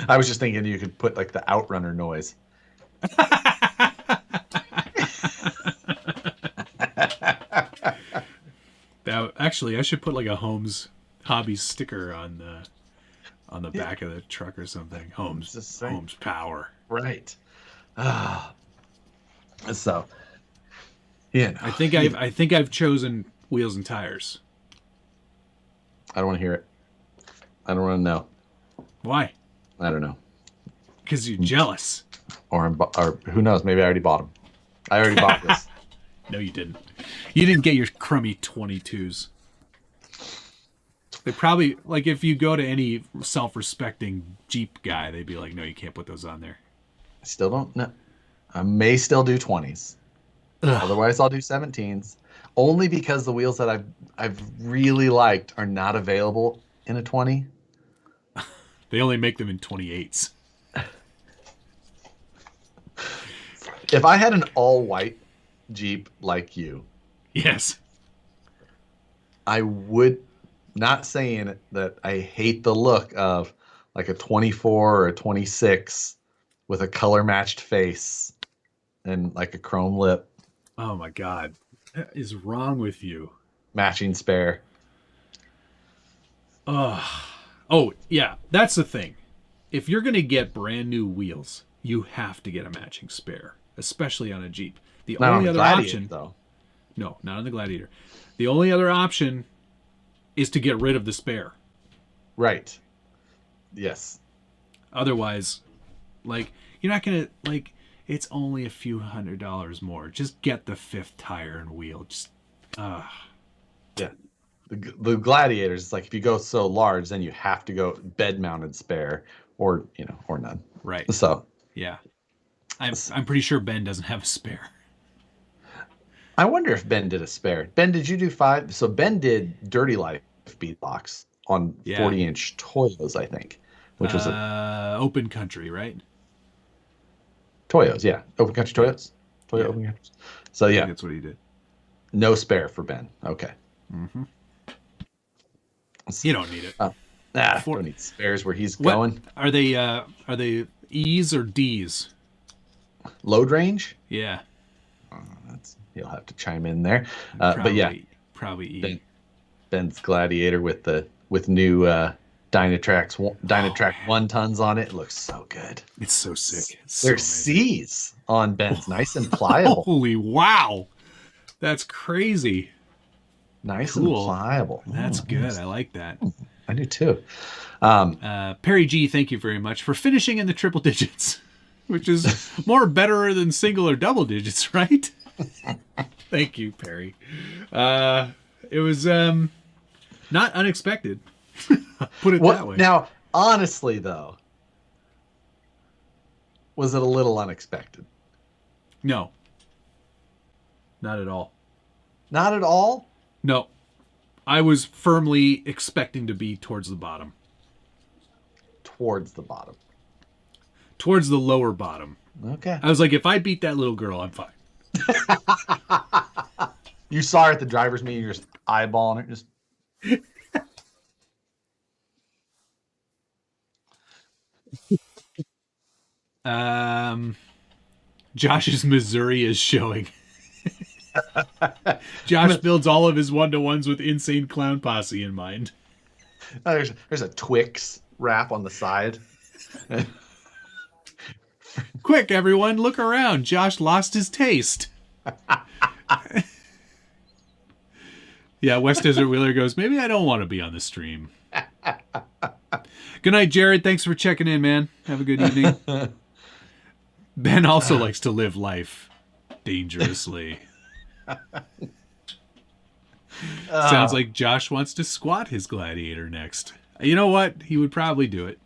I was just thinking you could put like the Outrunner noise. Now, actually, I should put like a Holmes Hobbies sticker on the back of the truck or something. Holmes Power. Right. So, yeah. I think I've chosen wheels and tires. I don't want to hear it. I don't want to know. Why? I don't know. Because you're jealous. Or who knows? Maybe I already bought them. I already bought this. No, you didn't. You didn't get your crummy 22s. They probably, like, if you go to any self-respecting Jeep guy, they'd be like, no, you can't put those on there. I still don't know. I may still do 20s. Ugh. Otherwise, I'll do 17s. Only because the wheels that I've really liked are not available in a 20. They only make them in 28s. If I had an all-white Jeep like you, yes, I would, not saying that I hate the look of like a 24 or a 26 with a color-matched face and like a chrome lip. Oh my God. What is wrong with you? Matching spare. Oh, yeah. That's the thing. If you're going to get brand new wheels, you have to get a matching spare, especially on a Jeep. The not only on the other Gladiator, option, though. No, not on the Gladiator. The only other option is to get rid of the spare. Right. Yes. Otherwise, like, you're not going to, like, it's only a few $100 more. Just get the 5th tire and wheel. Just, Yeah. The Gladiators, it's like if you go so large, then you have to go bed-mounted spare or none. Right. So. Yeah. I'm pretty sure Ben doesn't have a spare. I wonder if Ben did a spare. Ben, did you do 5? So Ben did Dirty Life beatbox on 40-inch Toyos, I think, which was Open Country, right? Toyos, yeah. Open Country Toyos? Open Country. So, yeah. That's what he did. No spare for Ben. Okay. Mm-hmm. You don't need it. Don't need spares where he's going. Are they E's or D's? Load range? Yeah. You'll have to chime in there. But yeah, probably E. Ben's Gladiator with new Dynatrack 1 tons on it. It looks so good. It's so sick. There's C's on Ben's, nice and pliable. Holy wow, that's crazy. Nice and pliable. That's good. I like that. I do too. Perry G, thank you very much for finishing in the triple digits, which is more better than single or double digits, right? Thank you, Perry. It was not unexpected. Put it that way. Now, honestly, though, was it a little unexpected? No. Not at all. Not at all? No. I was firmly expecting to be towards the bottom. Towards the bottom. Towards the lower bottom. Okay. I was like, if I beat that little girl, I'm fine. You saw her at the driver's meeting, you're just eyeballing her. Just... Josh's Missouri is showing. Josh builds all of his one-to-ones with Insane Clown Posse in mind. There's a Twix wrap on the side. Quick, everyone, look around. Josh lost his taste. Yeah, West Desert Wheeler goes, maybe I don't want to be on the stream. Good night, Jared. Thanks for checking in, man. Have a good evening. Ben also likes to live life dangerously. Sounds like Josh wants to squat his Gladiator next. You know what? He would probably do it.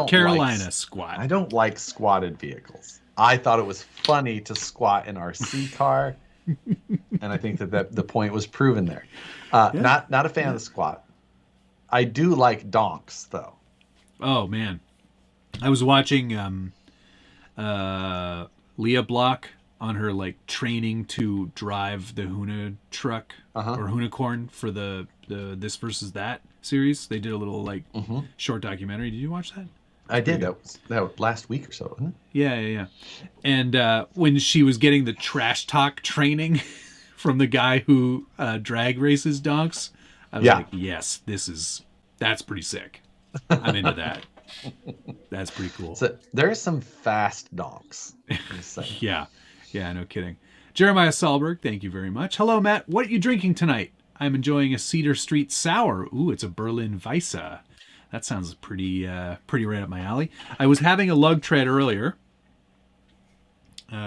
Carolina squat. I don't like squatted vehicles. I thought it was funny to squat an RC car, and I think that the point was proven there. Not a fan of the squat. I do like donks, though. Oh man, I was watching Leah Block on her like training to drive the Huna truck or Hunicorn for the This Versus That series. They did a little like short documentary. Did you watch that? I did. That was last week or so, wasn't it? Yeah. And when she was getting the trash talk training from the guy who drag races donks, I was like, yes, that's pretty sick. I'm into that. That's pretty cool. So there's some fast donks. Yeah, no kidding. Jeremiah Solberg, thank you very much. Hello, Matt. What are you drinking tonight? I'm enjoying a Cedar Street Sour. Ooh, it's a Berlin Weisse. That sounds pretty right up my alley. I was having a lug tread earlier,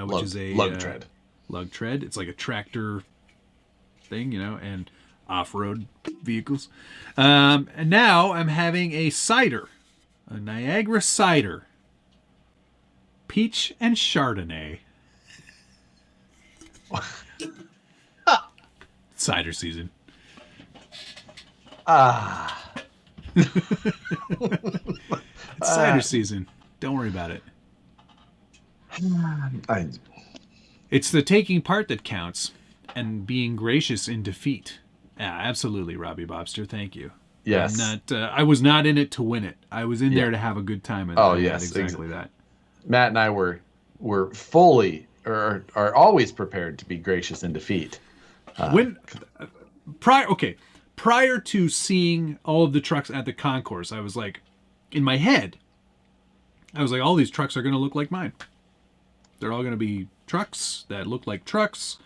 which is a lug tread. Lug tread. It's like a tractor thing, and off-road vehicles. And now I'm having a cider, a Niagara cider, peach and Chardonnay. Cider season. It's cider season. Don't worry about it. It's the taking part that counts and being gracious in defeat. Yeah, absolutely, Robbie Bobster. Thank you. Yes. I was not in it to win it. I was in there to have a good time. And yes, exactly that. Matt and I were fully or are always prepared to be gracious in defeat. Prior to seeing all of the trucks at the concourse, I was like, in my head, I was like, all these trucks are going to look like mine. They're all going to be trucks that look like trucks,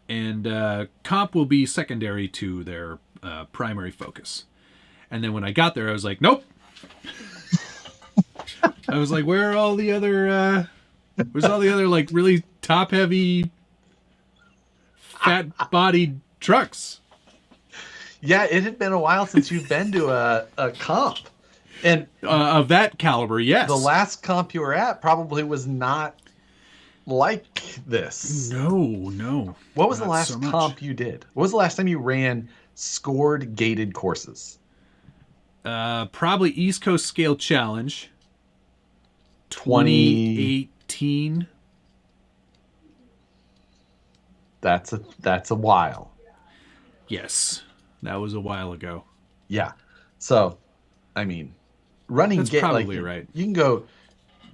and comp will be secondary to their primary focus. And then when I got there, I was like, nope. I was like, where's all the other like really top heavy, fat bodied trucks? Yeah, it had been a while since you've been to a comp. And of that caliber, yes. The last comp you were at probably was not like this. No. What was the last comp you did? What was the last time you ran scored gated courses? Probably East Coast Scale Challenge 2018. That's a while. Yes, that was a while ago. Yeah. So, I mean, That's probably right. You can go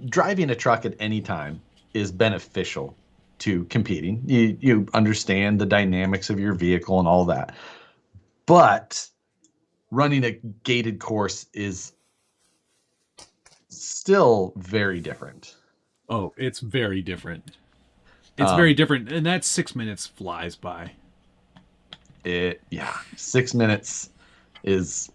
driving a truck at any time is beneficial to competing. You understand the dynamics of your vehicle and all that. But running a gated course is still very different. Oh, it's very different. It's very different, and that 6 minutes flies by. 6 minutes is.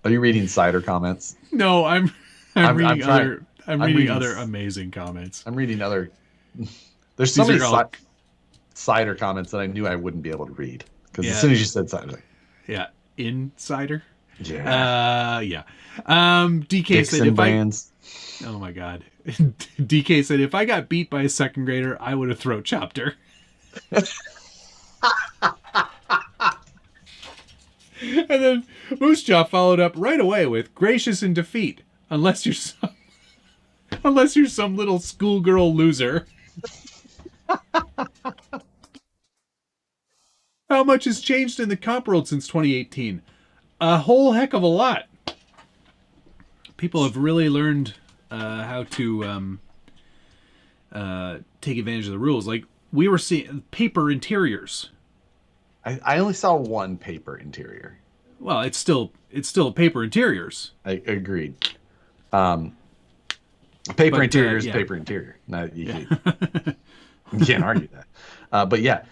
Are you reading cider comments? No, I'm reading other amazing comments. I'm reading other. There's so many cider comments that I knew I wouldn't be able to read because as soon as you said cider, like, yeah, insider. Yeah. Yeah. DK Dixon said if brands. Oh my god. DK said if I got beat by a second grader, I would have throat chopped her. And then Moose Jaw followed up right away with gracious in defeat, unless you're some little schoolgirl loser. How much has changed in the comp world since 2018? A whole heck of a lot. People have really learned how to take advantage of the rules. Like we were seeing paper interiors. I only saw one paper interior. Well, it's still paper interiors. I agreed. Paper interior is paper interior. No, you can't argue that. But yeah,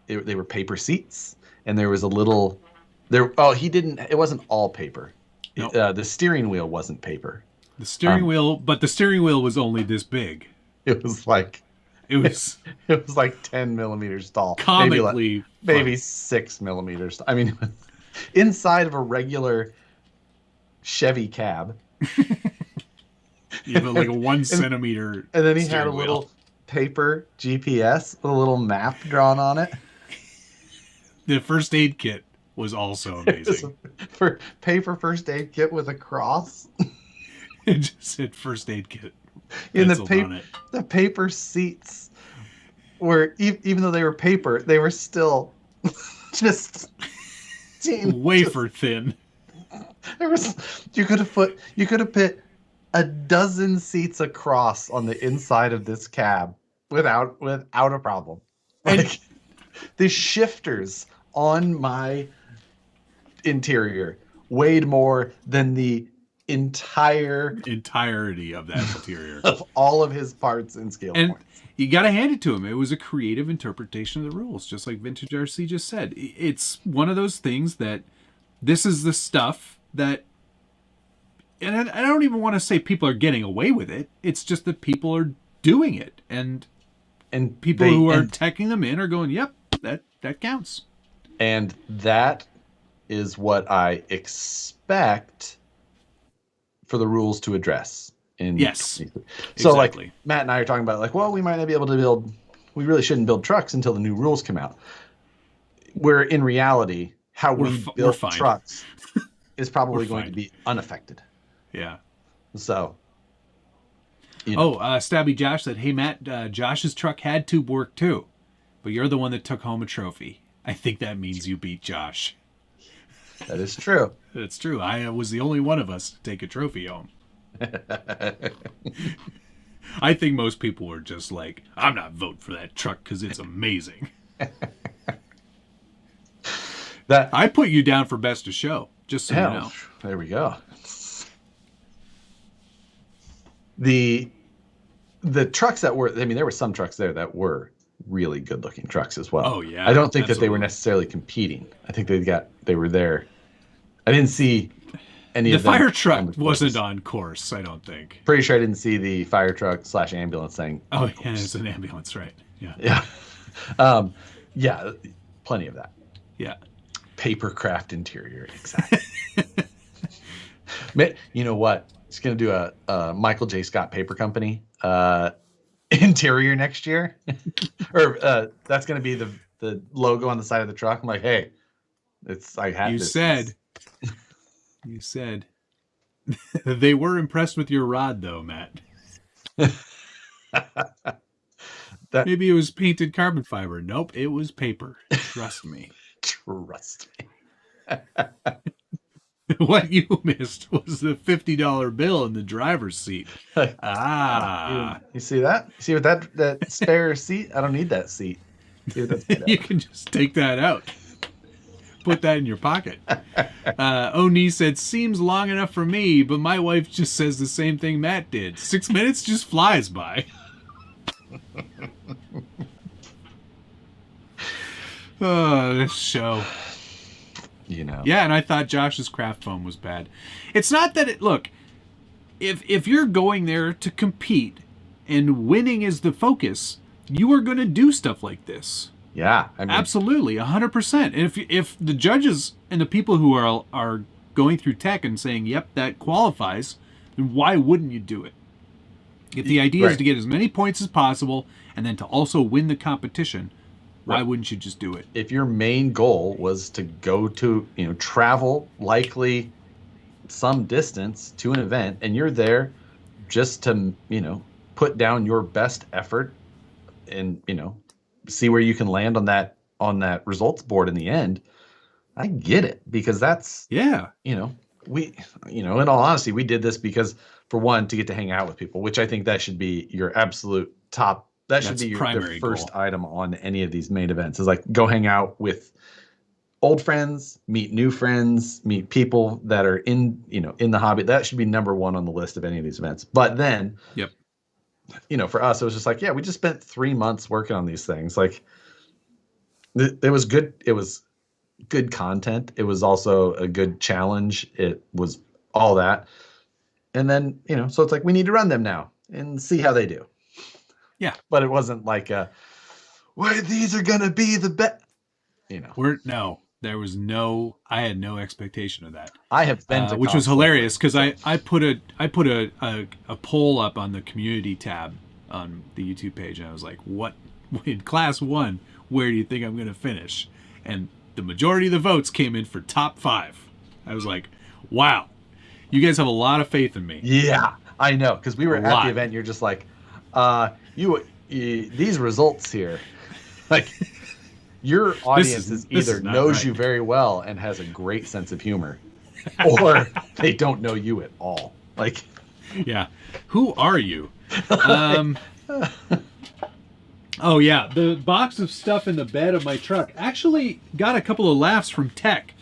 they were paper seats, and there was a little. He didn't. It wasn't all paper. Nope. The steering wheel wasn't paper. The steering wheel, but the steering wheel was only this big. It was like. It was like 10 millimeters tall. Comically, maybe 6 millimeters. I mean, inside of a regular Chevy cab. Even like a 1 centimeter. And then he had a little paper GPS with a little map drawn on it. The first aid kit was also amazing. For paper first aid kit with a cross. It just said first aid kit. In the paper seats were, even though they were paper, they were still just wafer thin. You could have put a dozen seats across on the inside of this cab without a problem. Like the shifters on my interior weighed more than the entirety of that interior of all of his parts and scale and points. You got to hand it to him. It was a creative interpretation of the rules, just like Vintage RC just said. It's one of those things that this is the stuff that, and I don't even want to say people are getting away with it. It's just that people are doing it, and people who are teching them in are going, "Yep, that counts." And that is what I expect for the rules to address in yes. So exactly. Like Matt and I are talking about like, well, we might not be able to build, we really shouldn't build trucks until the new rules come out. Where in reality, how we build trucks is probably going to be unaffected. Yeah. So. Stabby Josh said, "Hey Matt, Josh's truck had tube work too, but you're the one that took home a trophy. I think that means you beat Josh." That is true. It's true. I was the only one of us to take a trophy home. I think most people were just like, I'm not voting for that truck because it's amazing. I put you down for best of show, just so you know. There we go. The trucks that were, I mean, there were some trucks there that were really good looking trucks as well. Oh yeah. I don't think that they were necessarily competing. I think they were there. I didn't see any of them. The fire truck wasn't on course, I don't think. Pretty sure I didn't see the fire truck / ambulance thing. Oh yeah, it's an ambulance, right? Yeah. Yeah. Yeah, plenty of that. Yeah. Papercraft interior, exactly. You know what? It's gonna do a Michael J. Scott Paper Company interior next year, or that's gonna be the logo on the side of the truck. I'm like, hey, You said they were impressed with your rod, though, Matt. Maybe it was painted carbon fiber. Nope, it was paper. Trust me. Trust me. What you missed was the $50 bill in the driver's seat. You see that? See what that spare seat? I don't need that seat. See what that's made You of. can just take that out. Put that in your pocket. Oni said, seems long enough for me, but my wife just says the same thing Matt did. 6 minutes just flies by. Oh, this show. You know. Yeah, and I thought Josh's craft foam was bad. It's not that it... Look, if you're going there to compete and winning is the focus, you are going to do stuff like this. Yeah. I mean, absolutely, 100%. And if the judges and the people who are going through tech and saying, yep, that qualifies, then why wouldn't you do it? If the idea is to get as many points as possible and then to also win the competition, why wouldn't you just do it? If your main goal was to go to, travel likely some distance to an event, and you're there just to, put down your best effort and, see where you can land on that results board in the end, I get it, because that's, we, in all honesty, we did this because, for one, to get to hang out with people, which I think that should be your absolute top. That should be your first item on any of these main events, is like, go hang out with old friends, meet new friends, meet people that are in the hobby. That should be number one on the list of any of these events. But then, for us, it was just like, we just spent 3 months working on these things. Like, it was good. It was good content. It was also a good challenge. It was all that. And then, so it's like, we need to run them now and see how they do. Yeah. But it wasn't like, these are going to be the best, I had no expectation of that. I have been to which was hilarious, because I put a poll up on the community tab on the YouTube page, and I was like, what, in class 1, where do you think I'm going to finish? And the majority of the votes came in for top 5. I was like, wow, you guys have a lot of faith in me. Yeah, I know, because we were at the event, and you're just like, these results here, like, your audience either knows you very well and has a great sense of humor, or they don't know you at all. Like, yeah, who are you? Oh yeah, the box of stuff in the bed of my truck actually got a couple of laughs from tech.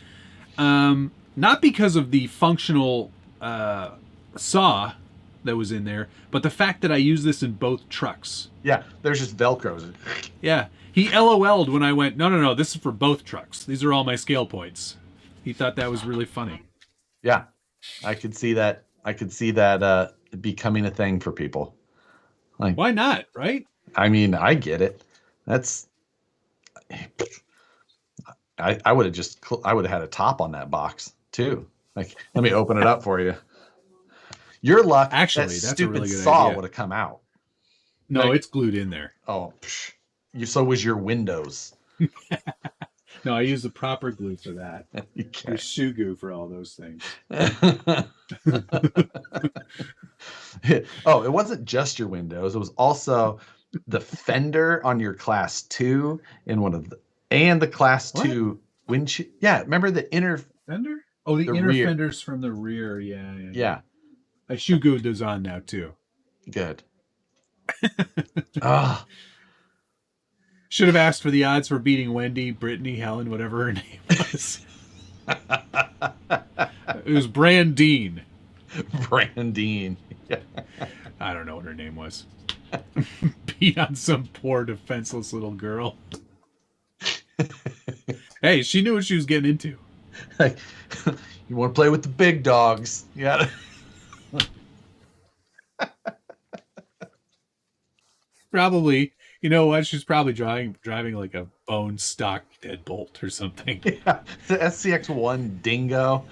Not because of the functional saw that was in there, but the fact that I use this in both trucks. Yeah, there's just Velcros. Yeah, he LOL'd when I went, no, this is for both trucks. These are all my scale points. He thought that was really funny. Yeah, I could see that. Becoming a thing for people. Like, why not, right? I mean, I get it. That's. I would have had a top on that box too. Like, let me open it up for you. Your luck. Actually, that that's stupid a really good saw idea. would have come out. No, it's glued in there. Oh, so was your windows. No, I use the proper glue for that. There's shoe goo for all those things. Oh, it wasn't just your windows. It was also the fender on your class 2 and the class 2 windshield. Yeah, remember the inner fender? Oh, the inner rear. Fenders from the rear. Yeah. I shoe glued those on now too. Good. Should have asked for the odds for beating Wendy, Brittany, Helen, whatever her name was. It was Brandine. Brandine. I don't know what her name was. Beat on some poor defenseless little girl. Hey, she knew what she was getting into. You want to play with the big dogs. You gotta... Probably. You know what? She's probably driving like a bone stock deadbolt or something. Yeah, the SCX-1 Dingo.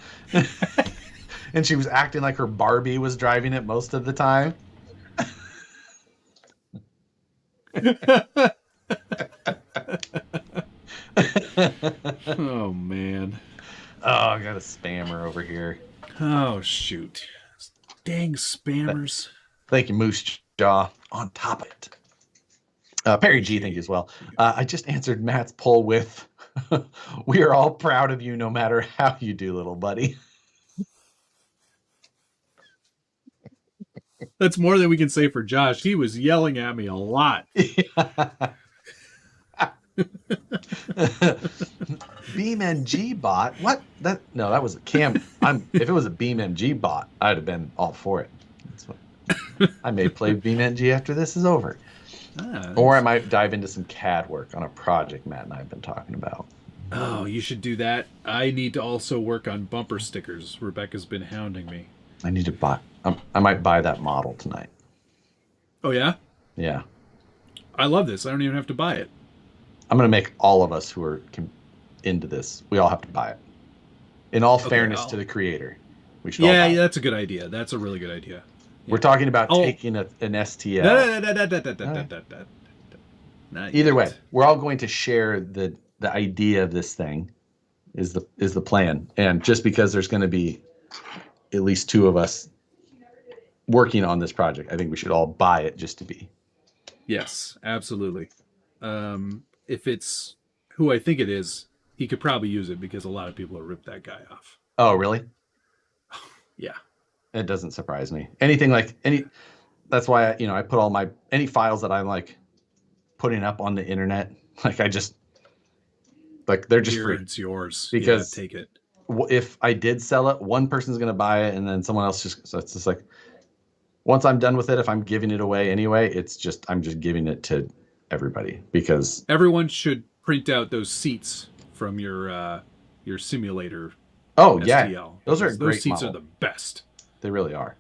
And she was acting like her Barbie was driving it most of the time. Oh, man. Oh, I got a spammer over here. Oh, shoot. Dang spammers. Thank you, Moose Jaw. On top of it. Perry G, thank you as well. I just answered Matt's poll with We are all proud of you no matter how you do, little buddy. That's more than we can say for Josh. He was yelling at me a lot. BeamNG bot? What? That no, that was a cam. If it was a BeamNG bot, I'd have been all for it. That's what, I may play BeamNG after this is over. Or I might dive into some CAD work on a project Matt and I have been talking about. Oh, you should do that. I need to also work on bumper stickers. Rebecca's been hounding me. I need to buy. I might buy that model tonight. Oh, yeah? Yeah. I love this. I don't even have to buy it. I'm going to make all of us who are into this, we all have to buy it. In all fairness to the creator. We should all buy it. That's a good idea. That's a really good idea. We're talking about taking an STL. Either way, we're all going to share the idea of this thing is the plan. And just because there's going to be at least two of us working on this project, I think we should all buy it just to be. Yes, absolutely. If it's who I think it is, he could probably use it because a lot of people have ripped that guy off. Oh, really? Yeah. It doesn't surprise me. Anything like that's why I put all any files that I'm like putting up on the internet, like I just like they're just free. It's yours. Because take it. If I did sell it, one person's going to buy it and then someone else so it's just like once I'm done with it, if I'm giving it away anyway, I'm just giving it to everybody because everyone should print out those seats from your simulator. Oh STL, yeah, those seats model. Are the best. They really are.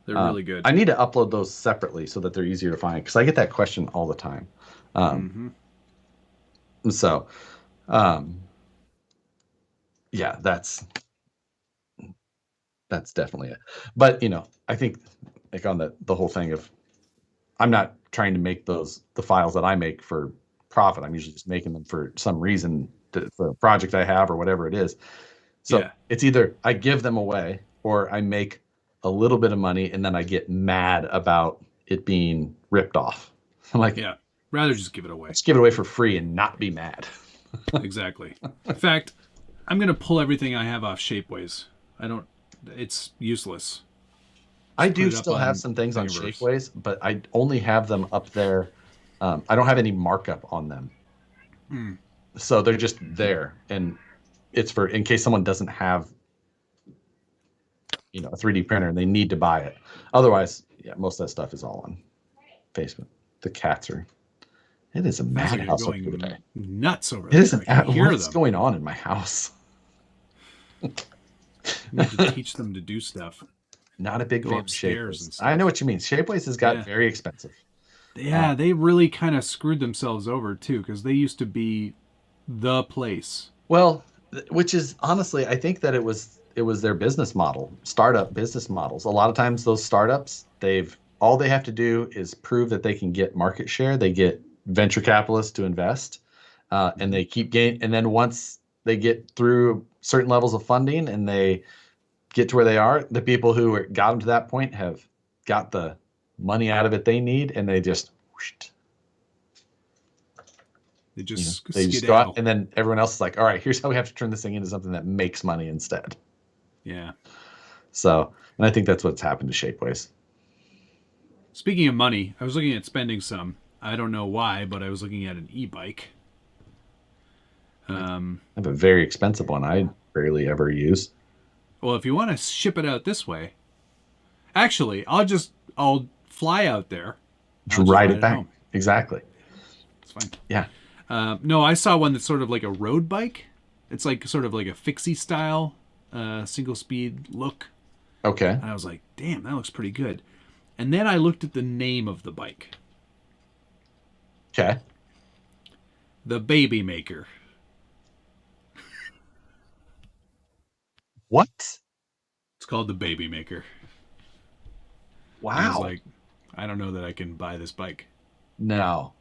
They're really good. I need to upload those separately so that they're easier to find because I get that question all the time. So, yeah, that's definitely it. But I think like on the whole thing of, I'm not trying to make the files that I make for profit. I'm usually just making them for some reason for a project I have or whatever it is. So it's either I give them away or I make a little bit of money and then I get mad about it being ripped off. I'm like, rather just give it away. Just give it away for free and not be mad. Exactly. In fact, I'm going to pull everything I have off Shapeways. It's useless. I do still have some things on Shapeways, but I only have them up there. I don't have any markup on them. So they're just there. And it's for in case someone doesn't have a 3D printer and they need to buy it. Otherwise, most of that stuff is all on Facebook. The cats are. It is a madhouse over today. Nuts over there. It is what's going on in my house? You need to teach them to do stuff. Not a big fan of Shapeways. I know what you mean. Shapeways has got very expensive. Yeah, they really kind of screwed themselves over too because they used to be the place. Well, which is honestly, I think that it was their business model, startup business models. A lot of times those startups, all they have to do is prove that they can get market share. They get venture capitalists to invest, and they keep gaining. And then once they get through certain levels of funding and they get to where they are, the people who got them to that point have got the money out of it they need, and they just they just go out, and then everyone else is like, all right, here's how we have to turn this thing into something that makes money instead. Yeah. So, and I think that's what's happened to Shapeways. Speaking of money, I was looking at spending some. I don't know why, but I was looking at an e-bike. I have a very expensive one I barely ever use. Well, if you want to ship it out this way, actually, I'll fly out there. Just ride it back. Home. Exactly. It's fine. Yeah. No, I saw one that's sort of like a road bike. It's like sort of like a fixie style, single speed look. Okay. And I was like, damn, that looks pretty good. And then I looked at the name of the bike. Okay. The Baby Maker. What? It's called the Baby Maker. Wow. I was like, I don't know that I can buy this bike. No.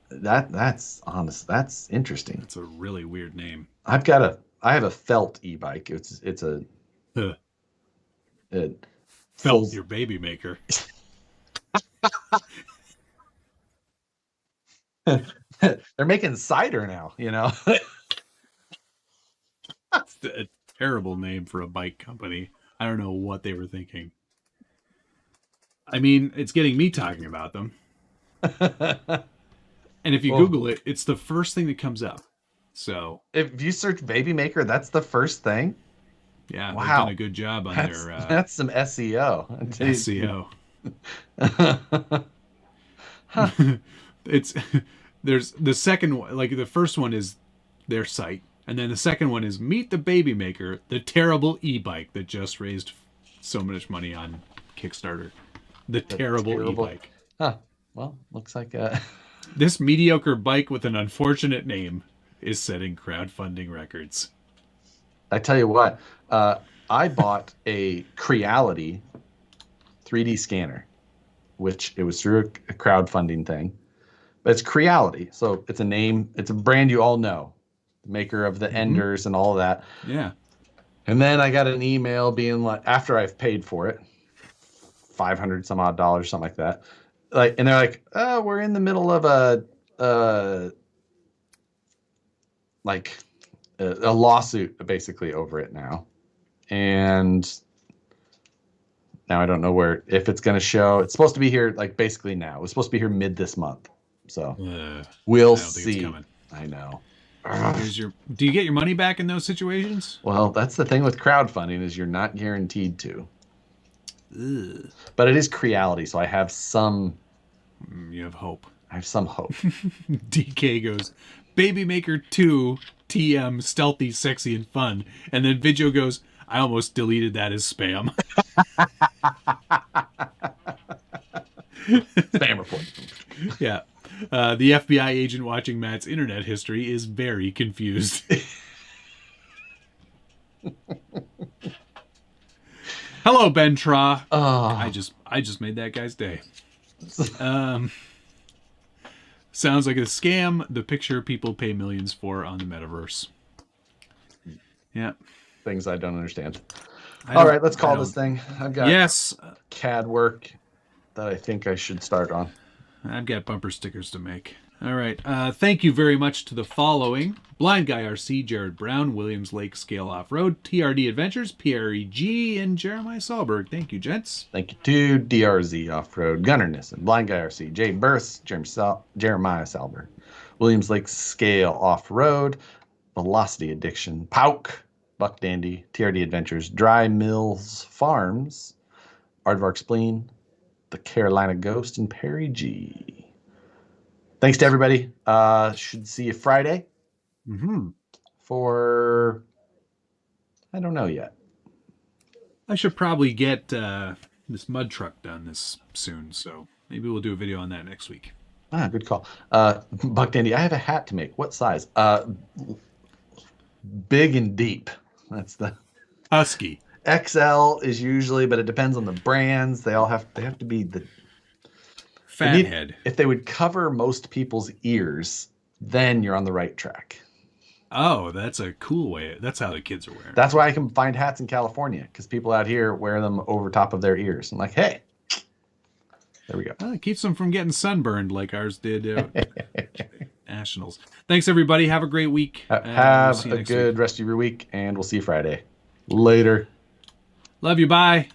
That's honest. That's interesting. It's a really weird name. I have a felt e-bike. It's a Felt your Baby Maker. They're making cider now, you know. It's a terrible name for a bike company. I don't know what they were thinking. I mean, it's getting me talking about them. And if you Well, Google it, it's the first thing that comes up. So if you search baby maker, that's the first thing. yeah, they've done Wow, a good job on that's their that's some SEO. SEO. Huh. It's there's the second one, like the first one is their site, and then the second one is Meet the Baby Maker, the terrible e-bike that just raised so much money on Kickstarter. The terrible e-bike. Huh. Well, looks like This mediocre bike with an unfortunate name is setting crowdfunding records. I tell you what, I bought a Creality 3D scanner, which it was through a crowdfunding thing. But it's Creality, so it's a name, it's a brand you all know, the maker of the Enders and all of that. Yeah. And then I got an email being like, after I've paid for it, $500 some odd, something like that. Like, and they're like, "Oh, we're in the middle of a lawsuit basically over it now, and now I don't know if it's going to show. It's supposed to be here like basically now. It was supposed to be here mid this month, so we'll see." I know. Do you get your money back in those situations? Well, that's the thing with crowdfunding is you're not guaranteed to. Ugh. But it is Creality, so I have some. You have hope. I have some hope. DK goes, Baby Maker 2 TM stealthy, sexy, and fun, and then Video goes, I almost deleted that as spam. Spam report. Yeah. The FBI agent watching Matt's internet history is very confused. Hello, Ben Tra. Oh. I just made that guy's day. Sounds like a scam. The picture people pay millions for on the metaverse. Yeah. Things I don't understand. All right, let's call this thing. I've got CAD work that I think I should start on. I've got bumper stickers to make. All right. Thank you very much to the following: Blind Guy RC, Jared Brown, Williams Lake Scale Off-Road, TRD Adventures, PREG, and Jeremiah Solberg. Thank you, gents. Thank you to DRZ Off-Road, Gunnerness, and Blind Guy RC, Jay Burst, Jeremiah Solberg, Williams Lake Scale Off-Road, Velocity Addiction, Pauk, Buck Dandy, TRD Adventures, Dry Mills Farms, Aardvark Spleen, The Carolina Ghost, and Perry G. Thanks to everybody. Should see you Friday for, I don't know yet. I should probably get this mud truck done this soon, so maybe we'll do a video on that next week. Ah, good call. Buck Dandy, I have a hat to make. What size? Big and deep. That's the husky. XL is usually, but it depends on the brands. They have to be the fathead. If they would cover most people's ears, then you're on the right track. Oh, that's a cool way. That's how the kids are wearing. That's why I can find hats in California, because people out here wear them over top of their ears. I'm like, hey, there we go. Well, it keeps them from getting sunburned like ours did Nationals. Thanks, everybody. Have a great week. Have a good rest of your week, and we'll see you Friday. Later. Love you. Bye.